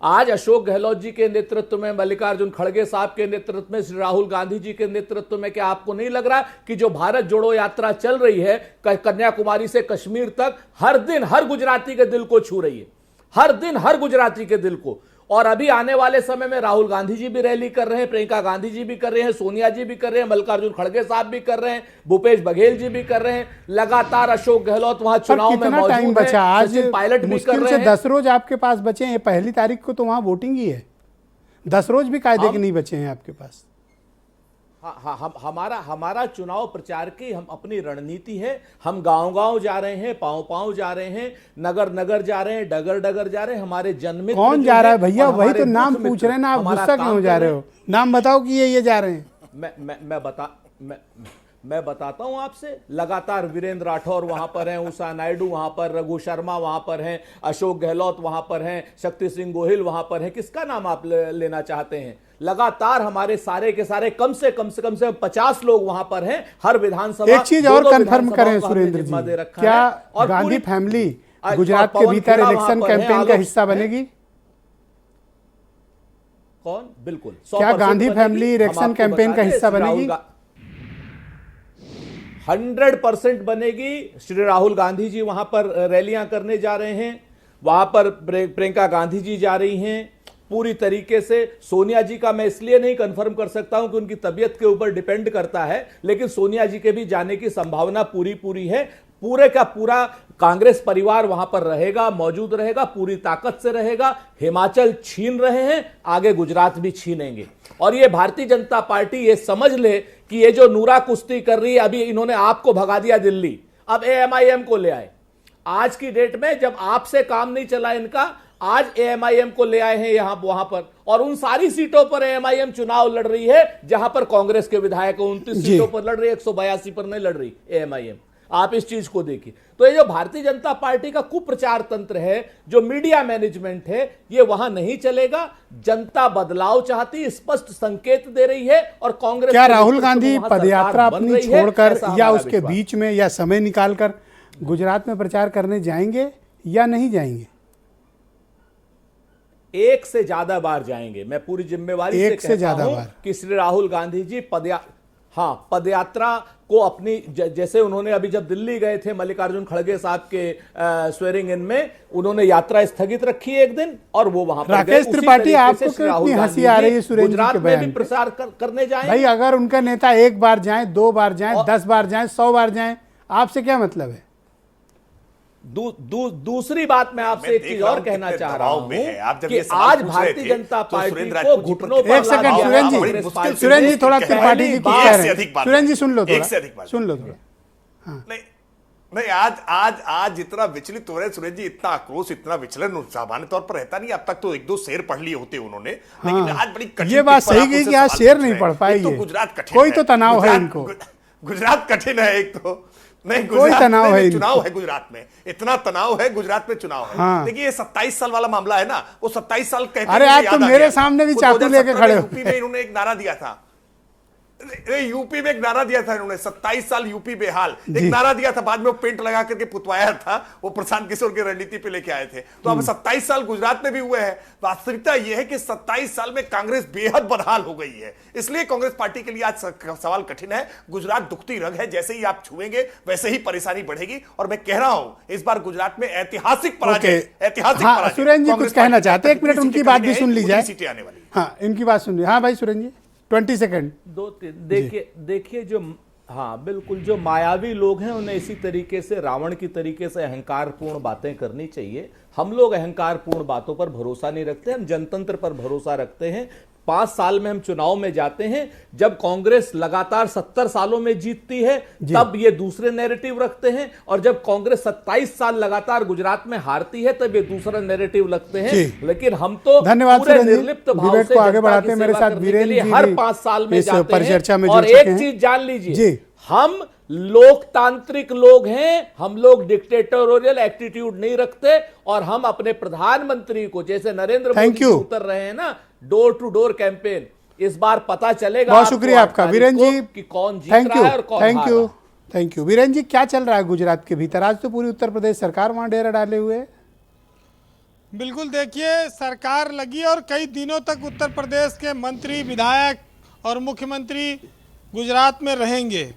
आज अशोक गहलोत जी के नेतृत्व में, मल्लिकार्जुन खड़गे साहब के नेतृत्व में, श्री राहुल गांधी जी के नेतृत्व में, क्या आपको नहीं लग रहा कि जो भारत जोड़ो यात्रा चल रही है कन्याकुमारी से कश्मीर तक, हर दिन हर गुजराती के दिल को छू रही है, हर दिन हर गुजराती के दिल को। और अभी आने वाले समय में राहुल गांधी जी भी रैली कर रहे हैं, प्रियंका गांधी जी भी कर रहे हैं, सोनिया जी भी कर रहे हैं, मल्लिकार्जुन खड़गे साहब भी कर रहे हैं, भूपेश बघेल जी भी कर रहे हैं। लगातार अशोक गहलोत वहां चुनाव में मौजूद टाइम बचा? आज पायलट भी कर रहे हैं। 10 रोज आपके पास बचे हैं, पहली तारीख को तो वहां वोटिंग ही है, 10 रोज भी कायदे के नहीं बचे हैं आपके पास। हमारा चुनाव प्रचार की हम अपनी रणनीति है। हम गांव-गांव जा रहे हैं, पांव-पांव जा रहे हैं, नगर-नगर जा रहे हैं, डगर-डगर जा रहे हैं। हमारे जन्मित कौन जा रहा है भैया? वही तो नाम पूछ रहे हैं ना, आप गुस्सा क्यों जा रहे हो? नाम बताओ कि ये जा रहे हैं। मैं बताता हूं आपसे। लगातार वीरेंद्र राठौर वहां पर हैं, उषा नायडू वहां पर, रघु शर्मा वहां पर हैं, अशोक गहलोत वहां पर हैं, शक्ति सिंह गोहिल वहां पर हैं। किसका नाम आप लेना चाहते हैं? लगातार हमारे सारे के सारे कम से कम 50 लोग वहां पर हैं। हर विधानसभा। एक चीज और कंफर्म करें सुरेंद्र जी, क्या गांधी फैमिली गुजरात के भीतर इलेक्शन कैंपेन का हिस्सा बनेगी? कौन? बिल्कुल। क्या गांधी फैमिली इलेक्शन कैंपेन का हिस्सा बनेगी? 100% बनेगी। श्री राहुल गांधी जी वहां पर रैलियां करने जा रहे हैं, वहां पर प्रियंका गांधी जी जा रही हैं पूरी तरीके से। सोनिया जी का मैं इसलिए नहीं कंफर्म कर सकता हूं कि उनकी तबीयत के ऊपर डिपेंड करता है, लेकिन सोनिया जी के भी जाने की संभावना पूरी है। पूरे का पूरा कांग्रेस परिवार वहां पर रहेगा, मौजूद रहेगा, पूरी ताकत से रहेगा। हिमाचल छीन रहे हैं, आगे गुजरात भी छीनेंगे। और ये भारतीय जनता पार्टी ये समझ ले कि ये जो नूरा कुश्ती कर रही है, अभी इन्होंने आपको भगा दिया दिल्ली, अब AMIM को ले आए। आज की डेट में जब आपसे काम नहीं चला इनका, आज AMIM को ले आए हैं यहां वहां पर, और उन सारी सीटों पर AMIM चुनाव लड़ रही है जहां पर कांग्रेस के विधायक 29 सीटों पर लड़ रही है, 182 पर नहीं लड़ रही AMIM। आप इस चीज को देखिए। तो ये जो भारतीय जनता पार्टी का कुप्रचार तंत्र है, जो मीडिया मैनेजमेंट है, ये वहां नहीं चलेगा। जनता बदलाव चाहती, स्पष्ट संकेत दे रही है। और कांग्रेस, क्या राहुल गांधी पदयात्रा अपनी छोड़कर या उसके बीच में या समय निकालकर गुजरात में प्रचार करने जाएंगे या नहीं जाएंगे? एक से ज्यादा बार जाएंगे। मैं पूरी जिम्मेवारी से एक से कहता ज्यादा हूं बार। कि श्री राहुल गांधी जी पदयात्रा को अपनी जैसे उन्होंने अभी जब दिल्ली गए थे मल्लिकार्जुन खड़गे साहब के स्वेरिंग इन में, उन्होंने यात्रा स्थगित रखी एक दिन और वो वहां पर गए। राकेश उसी त्रिपाठी, तरीके आपको से श्री क्यों राहुल इतनी हंसी गांधी आ रही जी है सुरेंद्र जी गुजरात के में बयान भी पे? प्रसार करने जाएंगे। भाई अगर उनका नेता एक बार जाए, 2 बार जाए, 10 बार जाए, 100 बार जाए, आपसे क्या मतलब है? दूसरी बात मैं आपसे एक चीज और कहना चाह रहा हूं कि आज भारतीय जनता पार्टी को घुटनों पर एक सेकंड सुरेंद्र जी थोड़ा त्रिपाठी जी कुछ कह रहे हैं। सुरेंद्र जी सुन लो थोड़ा। नहीं, आज जितना विचलित हो रहे सुरेश जी, इतना आक्रोश, इतना विचलन सामान्य तौर पर रहता नहीं। अब तक तो 1-2 शेर पढ़ लिए होते उन्होंने, लेकिन आज बड़ी कठिन ये बात सही की कि आज शेर नहीं पढ़ पाए। तो गुजरात कठिन, कोई तो तनाव है इनको। गुजरात कठिन है एक तो, नहीं कोई तनाव है, चुनाव है गुजरात में, इतना तनाव है गुजरात में, चुनाव है। हाँ। देखिए ये 27 साल वाला मामला है ना, वो 27 साल कहते अरे आज तो मेरे सामने भी चाकू लेके खड़े हो। यूपी में इन्होंने एक नारा दिया था, यूपी में एक नारा दिया था इन्होंने, 27 साल यूपी बेहाल, एक नारा दिया था, बाद में वो पेंट लगा करके पुतवाया था, वो प्रशांत किशोर की रणनीति पे लेके आए थे। तो अब 27 साल गुजरात में भी हुए हैं। वास्तविकता यह है कि 27 साल में कांग्रेस बेहद बदहाल हो गई है, इसलिए कांग्रेस पार्टी के लिए आज सवाल कठिन है। गुजरात दुखती रग है, जैसे ही आप छुएंगे वैसे ही परेशानी बढ़ेगी। और मैं कह रहा हूं इस बार गुजरात में ऐतिहासिक पराजय, ऐतिहासिक पराजय। सुरेंद्र जी कुछ कहना चाहते हैं, 1 मिनट उनकी बात भी सुन ली जाए। सीटें आने वाली। हाँ, इनकी बात सुन ली। हाँ भाई सुरेंद्र जी 20 सेकंड। देखिए जो, हाँ बिल्कुल, जो मायावी लोग हैं उन्हें इसी तरीके से, रावण की तरीके से अहंकारपूर्ण बातें करनी चाहिए। हम लोग अहंकारपूर्ण बातों पर भरोसा नहीं रखते, हम जनतंत्र पर भरोसा रखते हैं। 5 साल में हम चुनाव में जाते हैं। जब कांग्रेस लगातार 70 सालों में जीतती है तब ये दूसरे नैरेटिव रखते हैं, और जब कांग्रेस 27 साल लगातार गुजरात में हारती है तब ये दूसरा नैरेटिव लगते हैं। लेकिन हम तो धन्यवाद पूरे निर्लिप्त भाव से आगे बढ़ाते हैं। मेरे साथ वीरेंद्र जी हर 5 साल में जाते हैं। में और एक चीज जान लीजिए, हम लोकतांत्रिक लोग हैं, हम लोग डिक्टेटोरियल एटीट्यूड नहीं रखते, और हम अपने प्रधानमंत्री को, जैसे नरेंद्र मोदी उतर रहे हैं ना डोर टू डोर कैंपेन, इस बार पता चलेगा। बहुत शुक्रिया आपका वीरेंद्र जी कि कौन जीत रहा है और कौन हार रहा है। Thank you Virendra ji. क्या चल रहा है गुजरात के भीतर? आज तो पूरी उत्तर प्रदेश सरकार वहां डेरा डाले हुए है। बिल्कुल, देखिए सरकार लगी और कई दिनों तक उत्तर प्रदेश के मंत्री, विधायक और मुख्यमंत्री गुजरात में रहेंगे।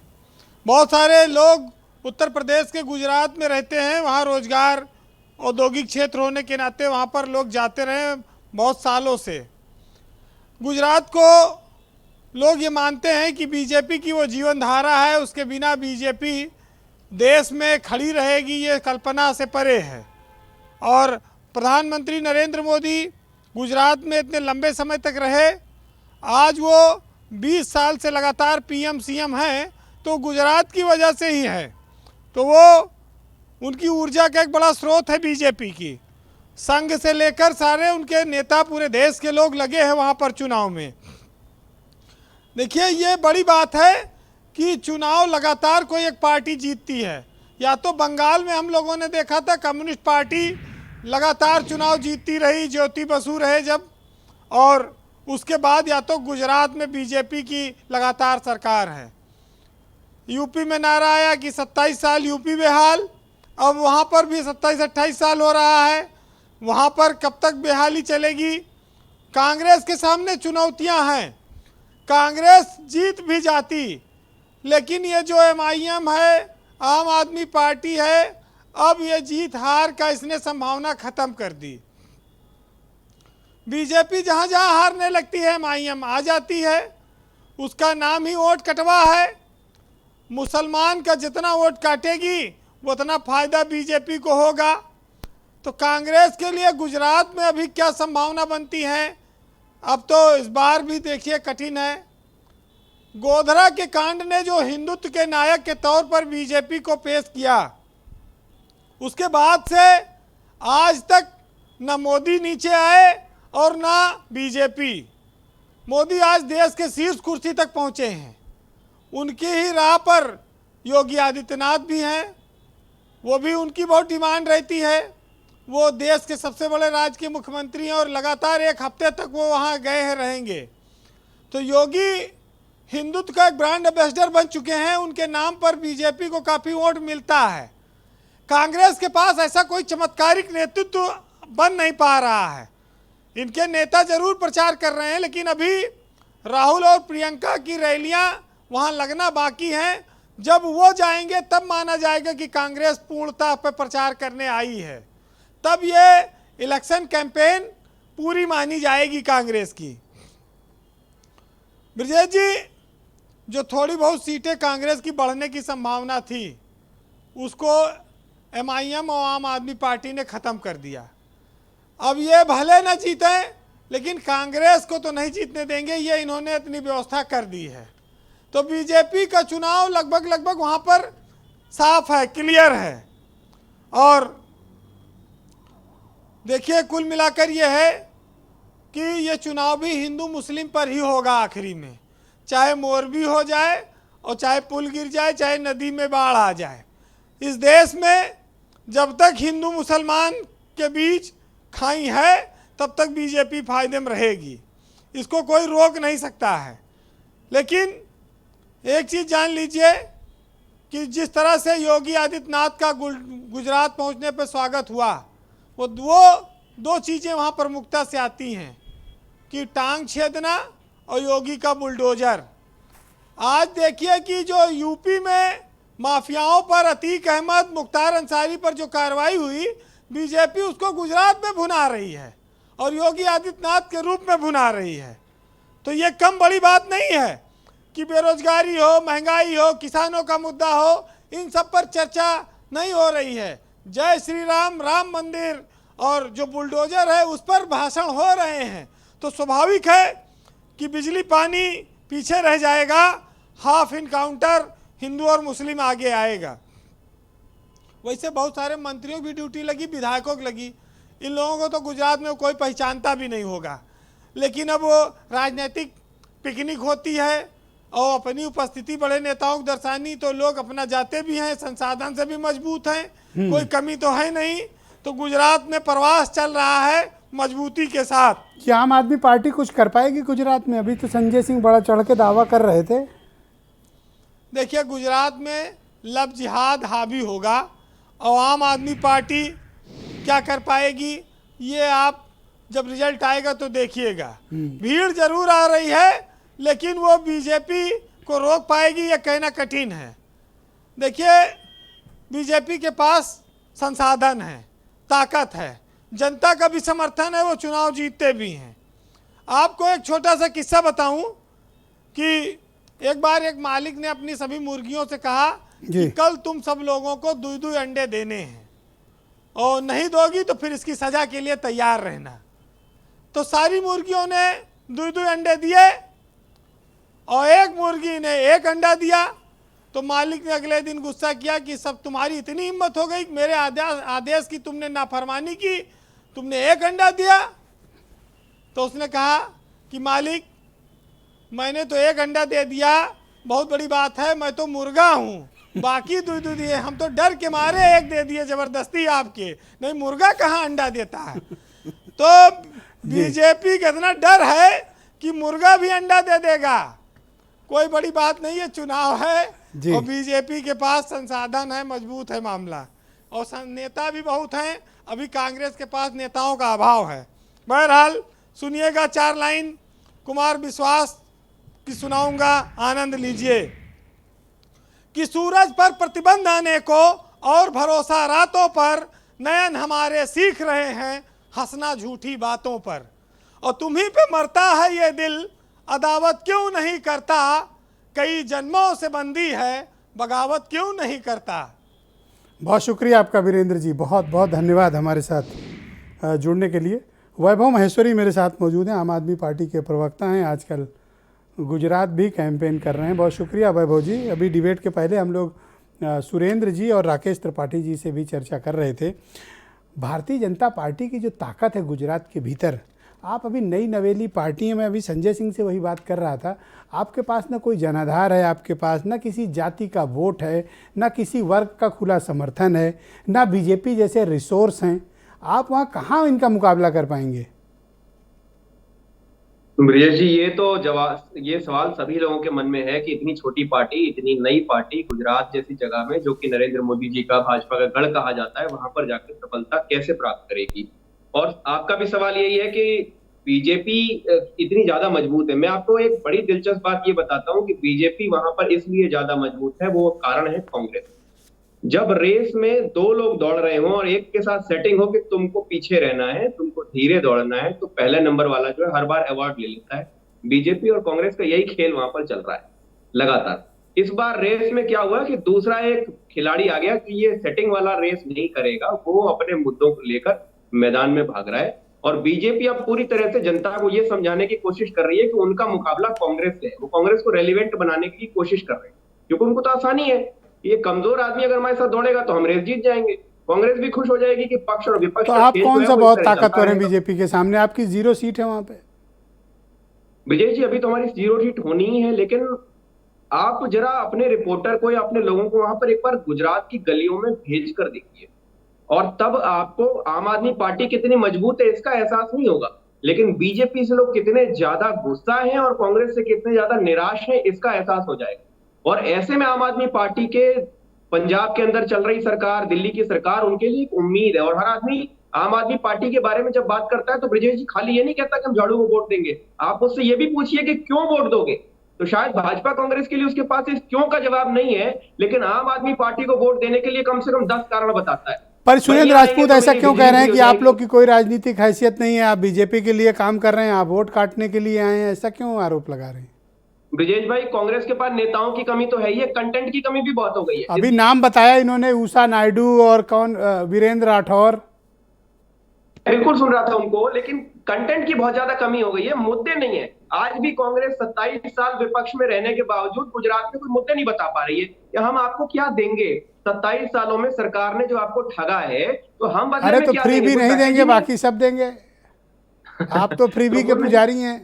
बहुत सारे लोग उत्तर प्रदेश के गुजरात में रहते हैं, वहाँ रोजगार, औद्योगिक क्षेत्र होने के नाते वहाँ पर लोग जाते रहे बहुत सालों से। गुजरात को लोग ये मानते हैं कि बीजेपी की वो जीवन धारा है, उसके बिना बीजेपी देश में खड़ी रहेगी, ये कल्पना से परे है। और प्रधानमंत्री नरेंद्र मोदी गुजरात में इतने लंबे समय तक रहे, आज वो 20 साल से लगातार पीएम सीएम हैं, तो गुजरात की वजह से ही है। तो वो उनकी ऊर्जा का एक बड़ा स्रोत है बीजेपी की। संघ से लेकर सारे उनके नेता, पूरे देश के लोग लगे हैं वहाँ पर चुनाव में। देखिए ये बड़ी बात है कि चुनाव लगातार कोई एक पार्टी जीतती है। या तो बंगाल में हम लोगों ने देखा था कम्युनिस्ट पार्टी लगातार चुनाव जीतती रही, ज्योति बसु रहे जब, और उसके बाद या तो गुजरात में बीजेपी की लगातार सरकार है। यूपी में नारा आया कि 27 साल यूपी बेहाल, अब वहाँ पर भी 27-28 साल हो रहा है। वहाँ पर कब तक बेहाली चलेगी? कांग्रेस के सामने चुनौतियाँ हैं। कांग्रेस जीत भी जाती, लेकिन ये जो एमआईएम है, आम आदमी पार्टी है, अब ये जीत हार का इसने संभावना खत्म कर दी। बीजेपी जहाँ जहाँ हारने लगती है एमआईएम आ जाती है। उसका नाम ही वोट कटवा है। मुसलमान का जितना वोट काटेगी उतना फायदा बीजेपी को होगा। तो कांग्रेस के लिए गुजरात में अभी क्या संभावना बनती है, अब तो इस बार भी देखिए कठिन है। गोधरा के कांड ने जो हिंदुत्व के नायक के तौर पर बीजेपी को पेश किया, उसके बाद से आज तक न मोदी नीचे आए और ना बीजेपी। मोदी आज देश के शीर्ष कुर्सी तक पहुंचे हैं। उनकी ही राह पर योगी आदित्यनाथ भी हैं, वो भी उनकी बहुत डिमांड रहती है। वो देश के सबसे बड़े राज्य के मुख्यमंत्री हैं और लगातार 1 हफ्ते तक वो वहाँ गए हैं, रहेंगे। तो योगी हिंदुत्व का एक ब्रांड एम्बेसडर बन चुके हैं, उनके नाम पर बीजेपी को काफ़ी वोट मिलता है। कांग्रेस के पास ऐसा कोई चमत्कारिक नेतृत्व बन नहीं पा रहा है। इनके नेता जरूर प्रचार कर रहे हैं, लेकिन अभी राहुल और प्रियंका की रैलियां वहां लगना बाकी हैं। जब वो जाएंगे तब माना जाएगा कि कांग्रेस पूर्णतः पर प्रचार करने आई है, तब ये इलेक्शन कैंपेन पूरी मानी जाएगी कांग्रेस की। ब्रजेश जी, जो थोड़ी बहुत सीटें कांग्रेस की बढ़ने की संभावना थी उसको MIM और आम आदमी पार्टी ने ख़त्म कर दिया। अब ये भले न जीते, लेकिन कांग्रेस को तो नहीं जीतने देंगे, ये इन्होंने इतनी व्यवस्था कर दी है। तो बीजेपी का चुनाव लगभग वहाँ पर साफ है, क्लियर है। और देखिए, कुल मिलाकर ये है कि ये चुनाव भी हिंदू मुस्लिम पर ही होगा आखिरी में, चाहे मोरबी हो जाए और चाहे पुल गिर जाए, चाहे नदी में बाढ़ आ जाए। इस देश में जब तक हिंदू मुसलमान के बीच खाई है तब तक बीजेपी फायदे में रहेगी, इसको कोई रोक नहीं सकता है। लेकिन एक चीज़ जान लीजिए कि जिस तरह से योगी आदित्यनाथ का गुजरात पहुंचने पर स्वागत हुआ, वो दो चीज़ें वहाँ प्रमुखता से आती हैं कि टांग छेदना और योगी का बुलडोजर। आज देखिए कि जो यूपी में माफियाओं पर अतीक अहमद, मुख्तार अंसारी पर जो कार्रवाई हुई, बीजेपी उसको गुजरात में भुना रही है और योगी आदित्यनाथ के रूप में भुना रही है। तो ये कम बड़ी बात नहीं है कि बेरोजगारी हो, महंगाई हो, किसानों का मुद्दा हो, इन सब पर चर्चा नहीं हो रही है। जय श्री राम, राम मंदिर और जो बुलडोजर है उस पर भाषण हो रहे हैं। तो स्वाभाविक है कि बिजली पानी पीछे रह जाएगा, हाफ इनकाउंटर हिंदू और मुस्लिम आगे आएगा। वैसे बहुत सारे मंत्रियों की ड्यूटी लगी, विधायकों की लगी। इन लोगों को तो गुजरात में कोई पहचानता भी नहीं होगा, लेकिन अब वो राजनीतिक पिकनिक होती है और अपनी उपस्थिति बड़े नेताओं को दर्शानी, तो लोग अपना जाते भी हैं, संसाधन से भी मजबूत हैं, कोई कमी तो है नहीं। तो गुजरात में प्रवास चल रहा है मजबूती के साथ। क्या आम आदमी पार्टी कुछ कर पाएगी गुजरात में? अभी तो संजय सिंह बड़ा चढ़ के दावा कर रहे थे। देखिए, गुजरात में लव जिहाद हावी होगा और आम आदमी पार्टी क्या कर पाएगी ये आप जब रिजल्ट आएगा तो देखिएगा। भीड़ जरूर आ रही है, लेकिन वो बीजेपी को रोक पाएगी ये कहना कठिन है। देखिए, बीजेपी के पास संसाधन है, ताकत है, जनता का भी समर्थन है, वो चुनाव जीतते भी हैं। आपको एक छोटा सा किस्सा बताऊं कि एक बार एक मालिक ने अपनी सभी मुर्गियों से कहा कि कल तुम सब लोगों को 2 अंडे देने हैं और नहीं दोगी तो फिर इसकी सजा के लिए तैयार रहना। तो सारी मुर्गियों ने 2 अंडे दिए और एक मुर्गी ने 1 अंडा दिया। तो मालिक ने अगले दिन गुस्सा किया कि सब तुम्हारी इतनी हिम्मत हो गई, मेरे आदेश की तुमने नाफरमानी की, तुमने 1 अंडा दिया। तो उसने कहा कि मालिक, मैंने तो 1 अंडा दे दिया, बहुत बड़ी बात है, मैं तो मुर्गा हूँ, बाकी 2 दिए, हम तो डर के मारे 1 दे दिए जबरदस्ती आपके, नहीं मुर्गा कहाँ अंडा देता है। तो बीजेपी का इतना डर है कि मुर्गा भी अंडा दे देगा। कोई बड़ी बात नहीं है, चुनाव है और बीजेपी के पास संसाधन है, मजबूत है मामला, और नेता भी बहुत हैं। अभी कांग्रेस के पास नेताओं का अभाव है। बहरहाल सुनिएगा 4 लाइन कुमार विश्वास की सुनाऊंगा, आनंद लीजिए। कि सूरज पर प्रतिबंध आने को और भरोसा रातों पर, नयन हमारे सीख रहे हैं हंसना झूठी बातों पर, और तुम्ही पे मरता है ये दिल, अदावत क्यों नहीं करता, कई जन्मों से बंदी है, बगावत क्यों नहीं करता। बहुत शुक्रिया आपका वीरेंद्र जी, बहुत बहुत धन्यवाद हमारे साथ जुड़ने के लिए। वैभव महेश्वरी मेरे साथ मौजूद हैं, आम आदमी पार्टी के प्रवक्ता हैं, आजकल गुजरात भी कैंपेन कर रहे हैं। बहुत शुक्रिया वैभव जी। अभी डिबेट के पहले हम लोग सुरेंद्र जी और राकेश त्रिपाठी जी से भी चर्चा कर रहे थे। भारतीय जनता पार्टी की जो ताकत है गुजरात के भीतर, आप अभी नई नवेली पार्टी है, मैं अभी संजय सिंह से वही बात कर रहा था, आपके पास ना कोई जनाधार है, आपके पास ना किसी जाति का वोट है, ना किसी वर्ग का खुला समर्थन है, ना बीजेपी जैसे रिसोर्स हैं, आप वहाँ कहाँ इनका मुकाबला कर पाएंगे? ब्रिजेश जी, ये सवाल सभी लोगों के मन में है कि इतनी छोटी पार्टी, इतनी नई पार्टी गुजरात जैसी जगह में, जो कि नरेंद्र मोदी जी का भाजपा का गढ़ कहा जाता है, वहां पर जाकर सफलता कैसे प्राप्त करेगी। और आपका भी सवाल यही है कि बीजेपी इतनी ज्यादा मजबूत है। मैं आपको एक बड़ी दिलचस्प बात ये बताता हूँ कि बीजेपी वहां पर इसलिए ज्यादा मजबूत है, वो कारण है कांग्रेस। जब रेस में दो लोग दौड़ रहे हों और एक के साथ सेटिंग हो कि तुमको पीछे रहना है, तुमको धीरे दौड़ना है, तो पहले नंबर वाला जो है हर बार अवार्ड ले लेता है। बीजेपी और कांग्रेस का यही खेल वहां पर चल रहा है लगातार। इस बार रेस में क्या हुआ कि दूसरा एक खिलाड़ी आ गया कि ये सेटिंग वाला रेस नहीं करेगा, वो अपने मुद्दों को लेकर मैदान में भाग रहा है। और बीजेपी अब पूरी तरह से जनता को ये समझाने की कोशिश कर रही है कि उनका मुकाबला कांग्रेस से है। वो कांग्रेस को रेलिवेंट बनाने की कोशिश कर रहे हैं, क्योंकि उनको तो आसानी है, ये कमजोर आदमी अगर हमारे साथ दौड़ेगा तो हम रेस जीत जाएंगे। कांग्रेस भी खुश हो जाएगी कि पक्ष और विपक्ष तो का आप खेल कौन जो सा है वो बहुत इस तरह ताकतवर चलता है रहेगा। बीजेपी के सामने? आपकी 0 सीट है वहां पे। ब्रिजेश जी, अभी तो हमारी 0 सीट होनी ही है, लेकिन आप जरा अपने रिपोर्टर को या अपने लोगों को वहां पर एक बार गुजरात की गलियों में भेज कर देखिए, और तब आपको आम आदमी पार्टी कितनी मजबूत है इसका एहसास नहीं होगा। लेकिन बीजेपी से लोग कितने ज्यादा गुस्सा हैं और कांग्रेस से कितने ज्यादा निराश हैं इसका एहसास हो जाएगा। और ऐसे में आम आदमी पार्टी के पंजाब के अंदर चल रही सरकार, दिल्ली की सरकार, उनके लिए एक उम्मीद है। और हर आदमी आम आदमी पार्टी के बारे में जब बात करता है तो ब्रिजेश जी खाली ये नहीं कहता कि हम झाड़ू को वोट देंगे, आप उससे ये भी पूछिए कि क्यों वोट दोगे। तो शायद भाजपा कांग्रेस के लिए उसके पास इस क्यों का जवाब नहीं है, लेकिन आम आदमी पार्टी को वोट देने के लिए कम से कम 10 कारण बताता है। पर सुरेंद्र राजपूत तो ऐसा मेरी क्यों कह रहे हैं बीजेपी कि हो आप जाएगी। लोग की कोई राजनीतिक हैसियत नहीं है, आप बीजेपी के लिए काम कर रहे हैं, आप वोट काटने के लिए आए हैं, ऐसा क्यों आरोप लगा रहे हैं? ब्रिजेश भाई, कांग्रेस के पास नेताओं की कमी तो है ही है, कंटेंट की कमी भी बहुत हो गई है। अभी नाम बताया इन्होंने, उषा नायडू और कौन, वीरेंद्र राठौर। बिल्कुल सुन रहा था उनको, लेकिन कंटेंट की बहुत ज्यादा कमी हो गई है, मुद्दे नहीं है। आज भी कांग्रेस 27 साल विपक्ष में रहने के बावजूद गुजरात में कोई मुद्दे नहीं बता पा रही है कि हम आपको क्या देंगे। 27 सालों में सरकार ने जो आपको ठगा है, तो हम बदले अरे में तो क्या फ्री देंगे? भी कोई नहीं पैकेज देंगे, ही नहीं। बाकी सब देंगे। आप तो फ्रीबी के तो पुजारी हैं।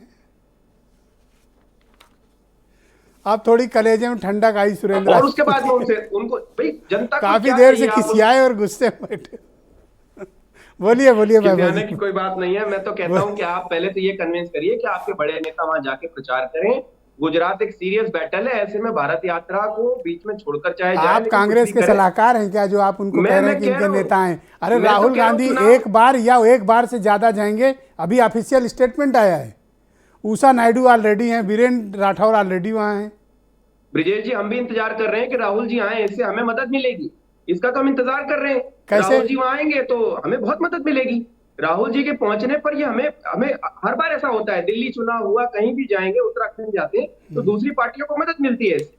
आप थोड़ी कलेजे में ठंडक आई सुरेंद्र और उसके बाद में राजपूत उनको भाई जनता को काफी क्या देर से चाहिए, आप खिसियाए और गुस्से में बैठे। बोलिए बोलिए खिसियाने वैभव की जी। कोई बात नहीं है। मैं तो कहता हूं कि आप पहले तो ये कन्विंस करिए कि आपके बड़े नेता वहां जाके प्रचार करें। गुजरात एक सीरियस बैटल है, ऐसे में भारत यात्रा को बीच में छोड़कर चाहे जाए, आप लेकिन कांग्रेस कुछ भी के करें। सलाहकार हैं क्या, जो आप उनको कह रहे हैं कि कह इनके रहा हूं। नेता हैं? अरे मैं तो राहुल कह रहा हूं गांधी चुनाव- एक बार या एक बार से ज्यादा जाएंगे, अभी ऑफिशियल स्टेटमेंट आया है। उषा नायडू ऑलरेडी हैं, वीरेंद्र राठौर ऑलरेडी वहां हैं। ब्रिजेश जी, हम भी इंतजार कर रहे हैं कि राहुल जी आए, इससे हमें मदद मिलेगी। इसका तो हम इंतजार कर रहे हैं। कैसे? राहुल जी वहां आएंगे तो हमें बहुत मदद मिलेगी। राहुल जी के पहुंचने पर ये हमें हमें हर बार ऐसा होता है, दिल्ली चुनाव हुआ, कहीं भी जाएंगे, उत्तराखंड जाते हैं तो दूसरी पार्टियों को मदद मिलती है इससे।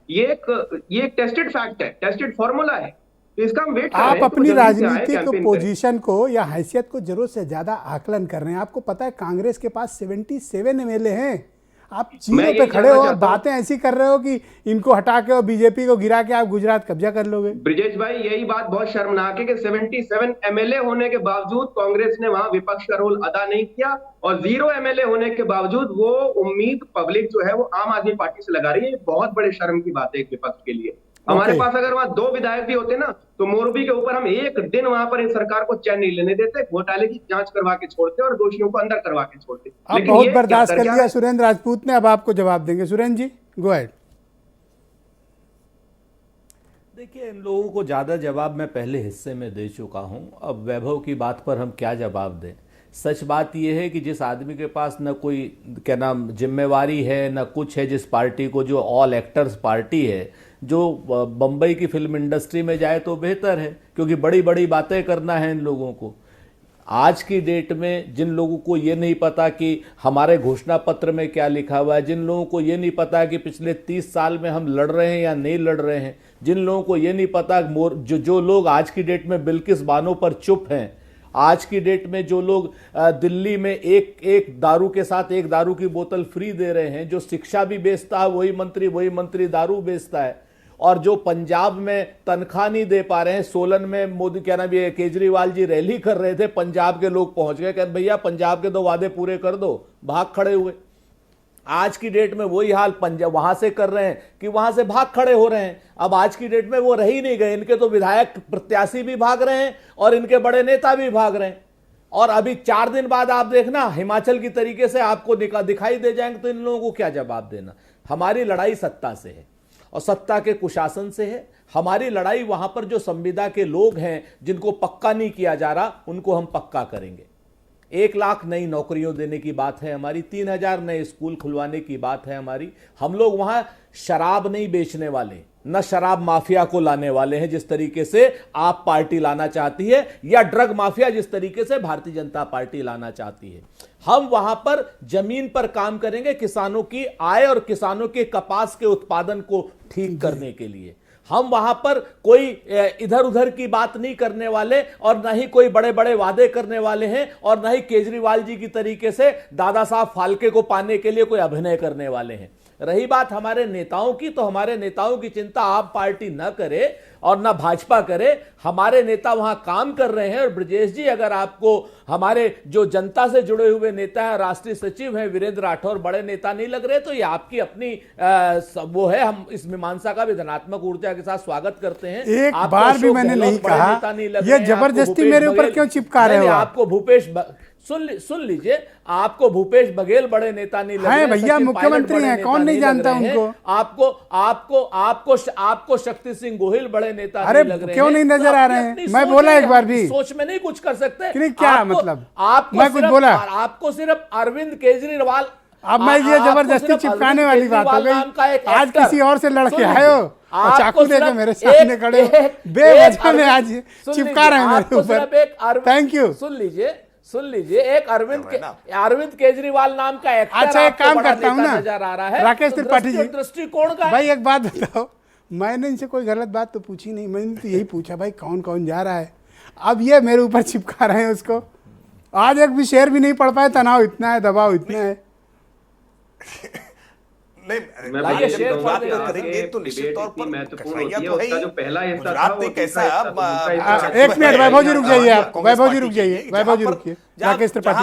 ये एक टेस्टेड फैक्ट है, टेस्टेड फॉर्मूला है। तो इसका हम वेट कर रहे आप हैं कि वो अपनी जल्दी से आए, राजनीतिक कैंपेन करें। पोजीशन को या हैसियत को जरूरत से ज्यादा आकलन कर रहे हैं। आपको पता है कांग्रेस के पास 77 MLA हैं, आप मैं जीरो यही पे खड़े जानना हो और चाहता हूं। बातें ऐसी कर रहे हो कि इनको हटा के और बीजेपी को गिरा के आप गुजरात कब्जा कर लोगे। ब्रिजेश भाई, यही बात बहुत शर्मनाक है कि 77 MLA होने के बावजूद कांग्रेस ने वहां विपक्ष का रोल अदा नहीं किया, और 0 MLA होने के बावजूद वो उम्मीद पब्लिक जो है वो आम आदमी पार्टी से लगा रही है। ये बहुत बड़े शर्म की बात है एक विपक्ष के लिए। हमारे पास अगर वहां 2 विधायक भी होते ना, तो मोरबी के ऊपर हम एक दिन वहां पर इस सरकार को चैन नहीं लेने देते, घोटाले की जांच करवा के छोड़ते और दोषियों को अंदर करवा के छोड़ते। आप लेकिन बहुत ये बर्दाश्त क्या कर लिया सुरेंद्र राजपूत ने, अब आपको जवाब देंगे। सुरेंद्र जी गो अहेड। देखिए, इन लोगों को ज़्यादा जवाब मैं पहले हिस्से में दे चुका हूं। अब वैभव की बात पर हम क्या जवाब दें। सच बात यह है कि जिस आदमी के पास न कोई क्या नाम जिम्मेवारी है न कुछ है, जिस पार्टी को जो ऑल एक्टर्स पार्टी है, जो बम्बई की फिल्म इंडस्ट्री में जाए तो बेहतर है, क्योंकि बड़ी बड़ी बातें करना है इन लोगों को। आज की डेट में जिन लोगों को ये नहीं पता कि हमारे घोषणा पत्र में क्या लिखा हुआ है, जिन लोगों को ये नहीं पता कि पिछले 30 साल में हम लड़ रहे हैं या नहीं लड़ रहे हैं, जिन लोगों को ये नहीं पता जो लोग आज की डेट में बिल्किस बानो पर चुप हैं, आज की डेट में जो लोग दिल्ली में एक दारू के साथ एक दारू की बोतल फ्री दे रहे हैं, जो शिक्षा भी बेचता है वही मंत्री दारू बेचता है, और जो पंजाब में तनख्वाह नहीं दे पा रहे हैं। सोलन में मोदी क्या नाम ये केजरीवाल जी रैली कर रहे थे, पंजाब के लोग पहुंच गए, कहते भैया पंजाब के 2 वादे पूरे कर दो, भाग खड़े हुए। आज की डेट में वही हाल पंजाब वहां से कर रहे हैं कि वहां से भाग खड़े हो रहे हैं। अब आज की डेट में वो रह ही नहीं गए, इनके तो विधायक प्रत्याशी भी भाग रहे हैं और इनके बड़े नेता भी भाग रहे हैं। और अभी 4 दिन बाद आप देखना हिमाचल की तरीके से आपको दिखाई दे जाएंगे, तो इन लोगों को क्या जवाब देना। हमारी लड़ाई सत्ता से है और सत्ता के कुशासन से है। हमारी लड़ाई वहां पर जो संविदा के लोग हैं जिनको पक्का नहीं किया जा रहा, उनको हम पक्का करेंगे। 1 लाख नई नौकरियों देने की बात है हमारी, 3000 नए स्कूल खुलवाने की बात है हमारी। हम लोग वहां शराब नहीं बेचने वाले, न शराब माफिया को लाने वाले हैं जिस तरीके से आप पार्टी लाना चाहती है, या ड्रग माफिया जिस तरीके से भारतीय जनता पार्टी लाना चाहती है। हम वहां पर जमीन पर काम करेंगे किसानों की आय और किसानों के कपास के उत्पादन को ठीक करने के लिए। हम वहां पर कोई इधर उधर की बात नहीं करने वाले और न ही कोई बड़े बड़े वादे करने वाले हैं और न ही केजरीवाल जी की तरीके से दादा साहब फाल्के को पाने के लिए कोई अभिनय करने वाले हैं। रही बात हमारे नेताओं की, तो हमारे नेताओं की चिंता आप पार्टी न करे और न भाजपा करे। हमारे नेता वहां काम कर रहे हैं। और ब्रजेश जी, अगर आपको हमारे जो जनता से जुड़े हुए नेता हैं, राष्ट्रीय सचिव हैं वीरेंद्र राठौर, बड़े नेता नहीं लग रहे, तो ये आपकी अपनी वो है। हम इस मीमांसा का भी धनात्मक ऊर्जा के साथ स्वागत करते हैं। एक बार भी मैंने नहीं कहा ये जबरदस्ती मेरे ऊपर क्यों चिपका रहे हो। आपको भूपेश सुन लीजिए, आपको भूपेश बघेल बड़े नेता नहीं लग रहे, भैया मुख्यमंत्री हैं, कौन नहीं जानता उनको। आपको शक्ति सिंह गोहिल बड़े नेता अरे नहीं लग रहे, क्यों नहीं नजर आ रहे हैं। मैं बोला एक बार भी, सोच में नहीं कुछ कर सकते। क्या मतलब मैं कुछ बोला? आपको सिर्फ अरविंद केजरीवाल, अब मैं ये जबरदस्ती चिपकाने वाली बात हो गई। आज किसी और से लड़के आए हो और चाकू लेके मेरे सामने खड़े हो, बेवजह में आज चिपका रहे हैं मेरे ऊपर। Thank you. सुन लीजिए, एक अरविंद केजरीवाल नाम का एक्टर, अच्छा एक काम करता हूं ना, नजर आ रहा है राकेश त्रिपाठी जी, दृष्टिकोण का। भाई एक बात बताओ, मैंने इनसे कोई गलत बात तो पूछी नहीं, मैंने तो यही पूछा भाई कौन कौन जा रहा है। अब ये मेरे ऊपर चिपका रहे हैं उसको। आज एक भी शेर भी नहीं पढ़ पाए, तनाव इतना है, दबाव इतना है। करेंगे तो निश्चित तौर पर महत्वपूर्ण होती है। उसका जो पहला हिस्सा था वो कैसा, एक मिनट वैभव जी रुक जाइए, आप वैभव जी रुक जाइए, वैभव जी रुकिए। राकेश त्रिपाठी,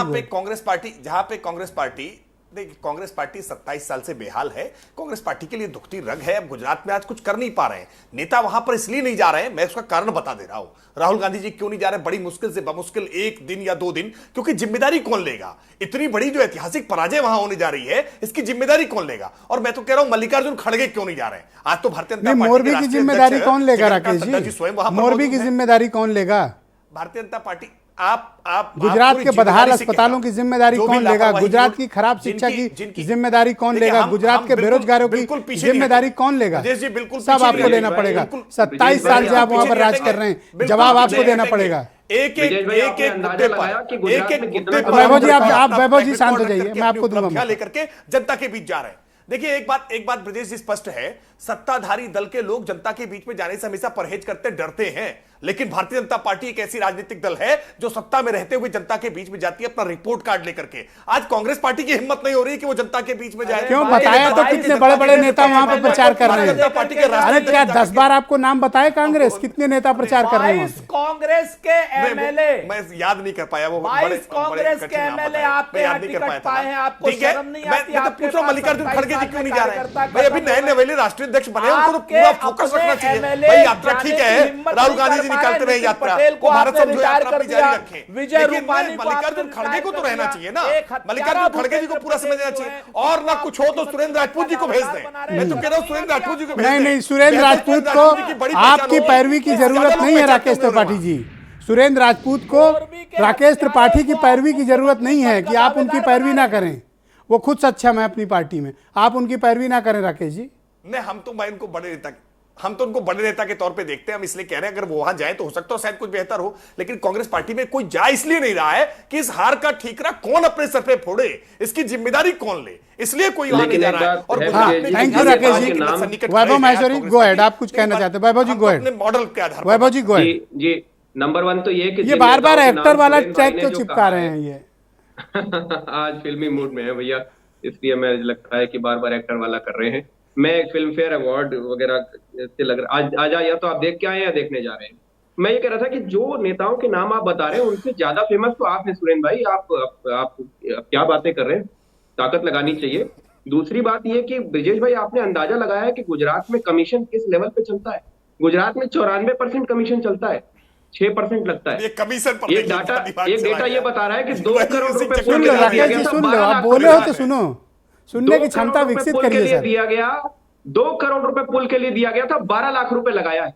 जहां पे कांग्रेस पार्टी, देखिए कांग्रेस पार्टी 27 साल से बेहाल है। कांग्रेस पार्टी के लिए दुखती रग है। अब गुजरात में आज कुछ कर नहीं पा रहे हैं नेता, वहां पर इसलिए नहीं जा रहे हैं, मैं उसका कारण बता दे रहा हूं। राहुल गांधी जी क्यों नहीं जा रहे? बड़ी मुश्किल से बमुश्किल 1 दिन या 2 दिन, क्योंकि जिम्मेदारी कौन लेगा? इतनी बड़ी जो ऐतिहासिक पराजय वहां होने जा रही है, इसकी जिम्मेदारी कौन लेगा? और मैं तो कह रहा हूं मल्लिकार्जुन खड़गे क्यों नहीं जा रहे हैं? आज तो भारतीय जनता पार्टी मोरबी की जिम्मेदारी कौन लेगा? राकेश जी, मोरबी की जिम्मेदारी कौन लेगा? भारतीय जनता पार्टी। आप गुजरात के बदहाल अस्पतालों की जिम्मेदारी कौन लेगा? गुजरात की खराब शिक्षा की जिम्मेदारी कौन लेगा? गुजरात के बेरोजगारों की जिम्मेदारी कौन लेगा? सब आपको लेना पड़ेगा। 27 साल से आप वहां पर राज कर रहे हैं, जवाब आपको देना पड़ेगा। एक मुद्दे पर वैभव जी, आप वैभव जी शांत हो जाइए, मैं आपको दूंगा। लेकर के जनता के बीच जा रहे हैं। देखिए एक बात ब्रजेश जी स्पष्ट है, सत्ताधारी दल के लोग जनता के बीच में जाने से हमेशा परहेज करते, डरते हैं। लेकिन भारतीय जनता पार्टी एक ऐसी राजनीतिक दल है जो सत्ता में रहते हुए जनता के बीच में जाती है अपना रिपोर्ट कार्ड लेकर के। आज कांग्रेस पार्टी की हिम्मत नहीं हो रही कि वो जनता के बीच में जाए। क्यों बताया तो कितने बड़े बड़े नेता वहां पर प्रचार कर रहे हैं। अरे क्या 10 बार आपको नाम बताए कांग्रेस कितने नेता प्रचार कर रहे हैं? कांग्रेस के एमएलए, मैं याद नहीं कर पाया वो। कांग्रेस के एमएलए आपके याद नहीं कर पाया है। आपको शर्म नहीं आती? मैं पूछ रहा हूं मल्लिकार्जुन खड़गे जी क्यों नहीं जा रहे हैं? भाई अभी नए नवेले राष्ट्रीय अध्यक्ष बने, उनको तो पूरा फोकस रखना चाहिए। भाई यात्रा ठीक है, राहुल गांधी जी निकलते रहे यात्रा, को भारत सब जो यात्रा कर अपनी जारी रखें। विजय रूपानी को मल्लिकार्जुन खड़गे को तो रहना चाहिए ना, मल्लिकार्जुन खड़गे जी को पूरा समझना चाहिए। और ना कुछ हो तो सुरेंद्र राजपूत जी को भेज दें। मैं तो कह रहा हूं सुरेंद्र राजपूत जी को भेज दें। नहीं, सुरेंद्र राजपूत को आपकी पैरवी की जरूरत नहीं है। राकेश त्रिपाठी जी, सुरेंद्र राजपूत को राकेश त्रिपाठी की पैरवी की जरूरत नहीं है कि आप उनकी पैरवी ना करें। वो खुद सक्षम है अपनी पार्टी में, आप उनकी पैरवी ना करें। राकेश जी नहीं, हम तो उनको बड़े नेता के तौर पे देखते हैं। हम इसलिए कह रहे हैं अगर वो वहां जाए तो हो सकता है शायद कुछ बेहतर हो। लेकिन कांग्रेस पार्टी में कोई जा इसलिए नहीं रहा है कि इस हार का ठीकरा कौन अपने सर पे फोड़े, इसकी जिम्मेदारी कौन ले, इसलिए कोई वहां नहीं जा रहा है। और thank you Rakesh ji. Vaibhav Maheshwari go ahead, आप कुछ कहना चाहते हैं? वैभव जी गो अहेड। मॉडल के आधार पर वैभव जी गो अहेड। जी नंबर 1 तो ये बार बार एक्टर वाला ट्रैक क्यों चिपका रहे हैं? ये आज फिल्मी मूड में है भैया, इसलिए मुझे लगता है कि बार बार एक्टर वाला कर रहे हैं। मैं फिल्म फेयर अवार्ड वगैरह से लग रहा आज या तो आप देख के आए या देखने जा रहे हैं। मैं ये कह रहा था कि जो नेताओं के नाम आप बता रहे हैं उनसे ज्यादा फेमस तो आप हैं सुरेंद्र भाई। आप क्या बातें कर रहे हैं, ताकत लगानी चाहिए। दूसरी बात ये कि ब्रजेश भाई आपने अंदाजा लगाया है कि गुजरात में कमीशन किस लेवल पे चलता है। गुजरात में 94% कमीशन चलता है, 6% लगता है। एक डेटा ये बता रहा है कि 2 करोड़ रुपए सुन लो राकेश जी, सुन लो, आप बोले हो तो सुनो, सुनने की क्षमता विकसित करिए सर। दिया गया 2 करोड़ रुपए पुल के लिए दिया गया था, 12 लाख रुपए लगाया है।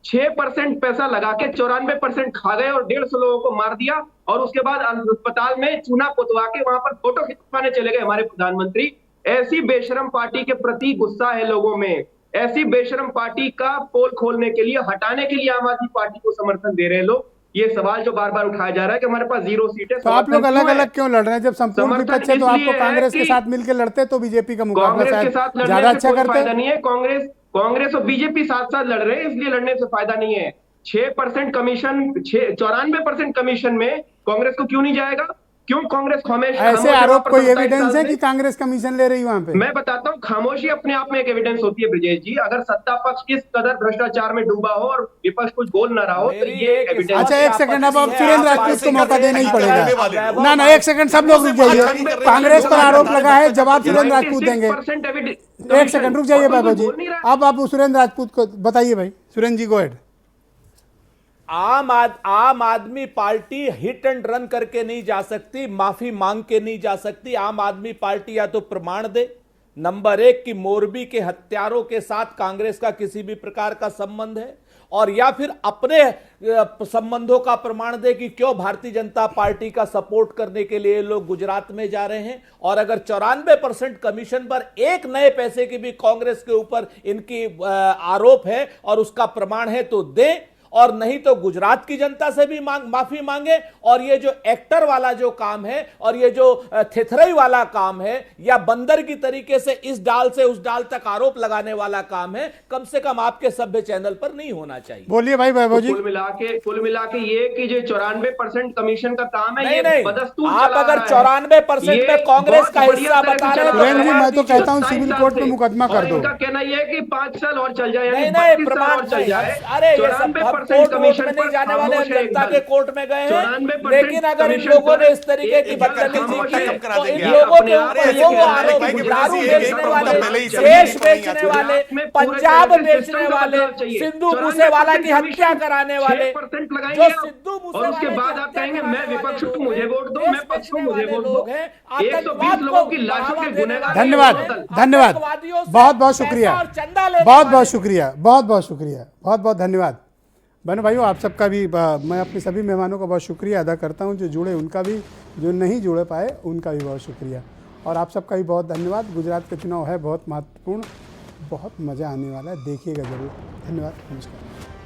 6% पैसा लगा के 94% खा गए और 150 लोगों को मार दिया, और उसके बाद अस्पताल में चूना पुतवा के वहां पर फोटो खिंचवाने चले गए हमारे प्रधानमंत्री। ऐसी बेशरम पार्टी के प्रति गुस्सा है लोगों में। ऐसी बेशरम पार्टी का पोल खोलने के लिए, हटाने के लिए आम आदमी पार्टी को समर्थन दे रहे हैं लोग। ये सवाल जो बार बार उठाया जा रहा है कि हमारे पास 0 सीटें, तो आप लोग अलग अलग क्यों लड़ रहे हैं? जब संपूर्ण विपक्ष है तो आपको कांग्रेस के साथ मिलकर लड़ते तो बीजेपी का मुकाबला शायद ज्यादा अच्छा करते। फायदा नहीं है। कांग्रेस और बीजेपी साथ साथ लड़ रहे हैं, इसलिए लड़ने से फायदा नहीं है। 6% कमीशन, 94% कमीशन में कांग्रेस को क्यों नहीं जाएगा? क्यों कांग्रेस हमेशा ऐसे आरोप कोई एविडेंस है कि कांग्रेस कमीशन ले रही वहां पे? मैं बताता हूँ, खामोशी अपने आप में एक एविडेंस होती है ब्रजेश जी। अगर सत्ता पक्ष इस कदर भ्रष्टाचार में डूबा हो और विपक्ष कुछ बोल ना रहा हो तो ये एविडेंस। अच्छा, एक सेकंड, अब सुरेंद्र राजपूत को मौका देना ही पड़ेगा। ना एक सेकंड, सब लोग रुक जाइए। कांग्रेस पर आरोप लगा है, जवाब सुरेंद्र राजपूत देंगे। एक सेकंड रुक जाइए बाबू जी। अब आप सुरेंद्र राजपूत को बताइए भाई। सुरेंद्र जी, गो अहेड। आम आदमी पार्टी हिट एंड रन करके नहीं जा सकती, माफी मांग के नहीं जा सकती। आम आदमी पार्टी या तो प्रमाण दे, नंबर 1 कि मोरबी के हत्यारों के साथ कांग्रेस का किसी भी प्रकार का संबंध है, और या फिर अपने संबंधों का प्रमाण दे कि क्यों भारतीय जनता पार्टी का सपोर्ट करने के लिए लोग गुजरात में जा रहे हैं। और अगर 94% कमीशन पर एक नए पैसे की भी कांग्रेस के ऊपर इनकी आरोप है और उसका प्रमाण है तो दे, और नहीं तो गुजरात की जनता से भी माफी मांगे। और ये जो एक्टर वाला जो काम है और ये जो थेथरई वाला काम है या बंदर की तरीके से इस डाल से उस डाल तक आरोप लगाने वाला काम है, कम से कम आपके सभ्य चैनल पर नहीं होना चाहिए। बोलिए भाई वैभव जी। कुल मिला के ये कि जो 94% कमीशन का काम है, नहीं, आप अगर 94% में कांग्रेस का हिस्सा बता रहे हैं तो मैं तो कहता हूँ सिविल कोर्ट में मुकदमा कर दो। इनका कहना यह है कि 5 साल और चल जाए, नहीं, प्रमाण चल जाए। अरे ये सब कोर्ट में नहीं जाने वाले, हम जनता के कोर्ट में गए हैं। लेकिन अगर इन लोगों ने इस तरीके की बदतमीजी की तो इन लोगों के ऊपर वो आरोप, दारू बेचने वाले, देश बेचने वाले, पंजाब बेचने वाले, सिद्धू मूसेवाला की हत्या कराने वाले, जो सिद्धू मूसेवाला, उसके बाद आप कहेंगे मैं विपक्ष हूं मुझे वोट दो, मैं पक्ष हूं मुझे वोट दो। 120 लोगों की लाशों के गुनहगार। धन्यवाद, धन्यवाद, बहुत बहुत शुक्रिया, बहुत बहुत शुक्रिया, बहुत बहुत शुक्रिया, बहुत बहुत धन्यवाद। बहनों भाइयों, आप सबका भी मैं अपने सभी मेहमानों का बहुत शुक्रिया अदा करता हूं, जो जुड़े उनका भी, जो नहीं जुड़े पाए उनका भी बहुत शुक्रिया, और आप सबका भी बहुत धन्यवाद। गुजरात का चुनाव है बहुत महत्वपूर्ण, बहुत मज़ा आने वाला है, देखिएगा ज़रूर। धन्यवाद, नमस्कार।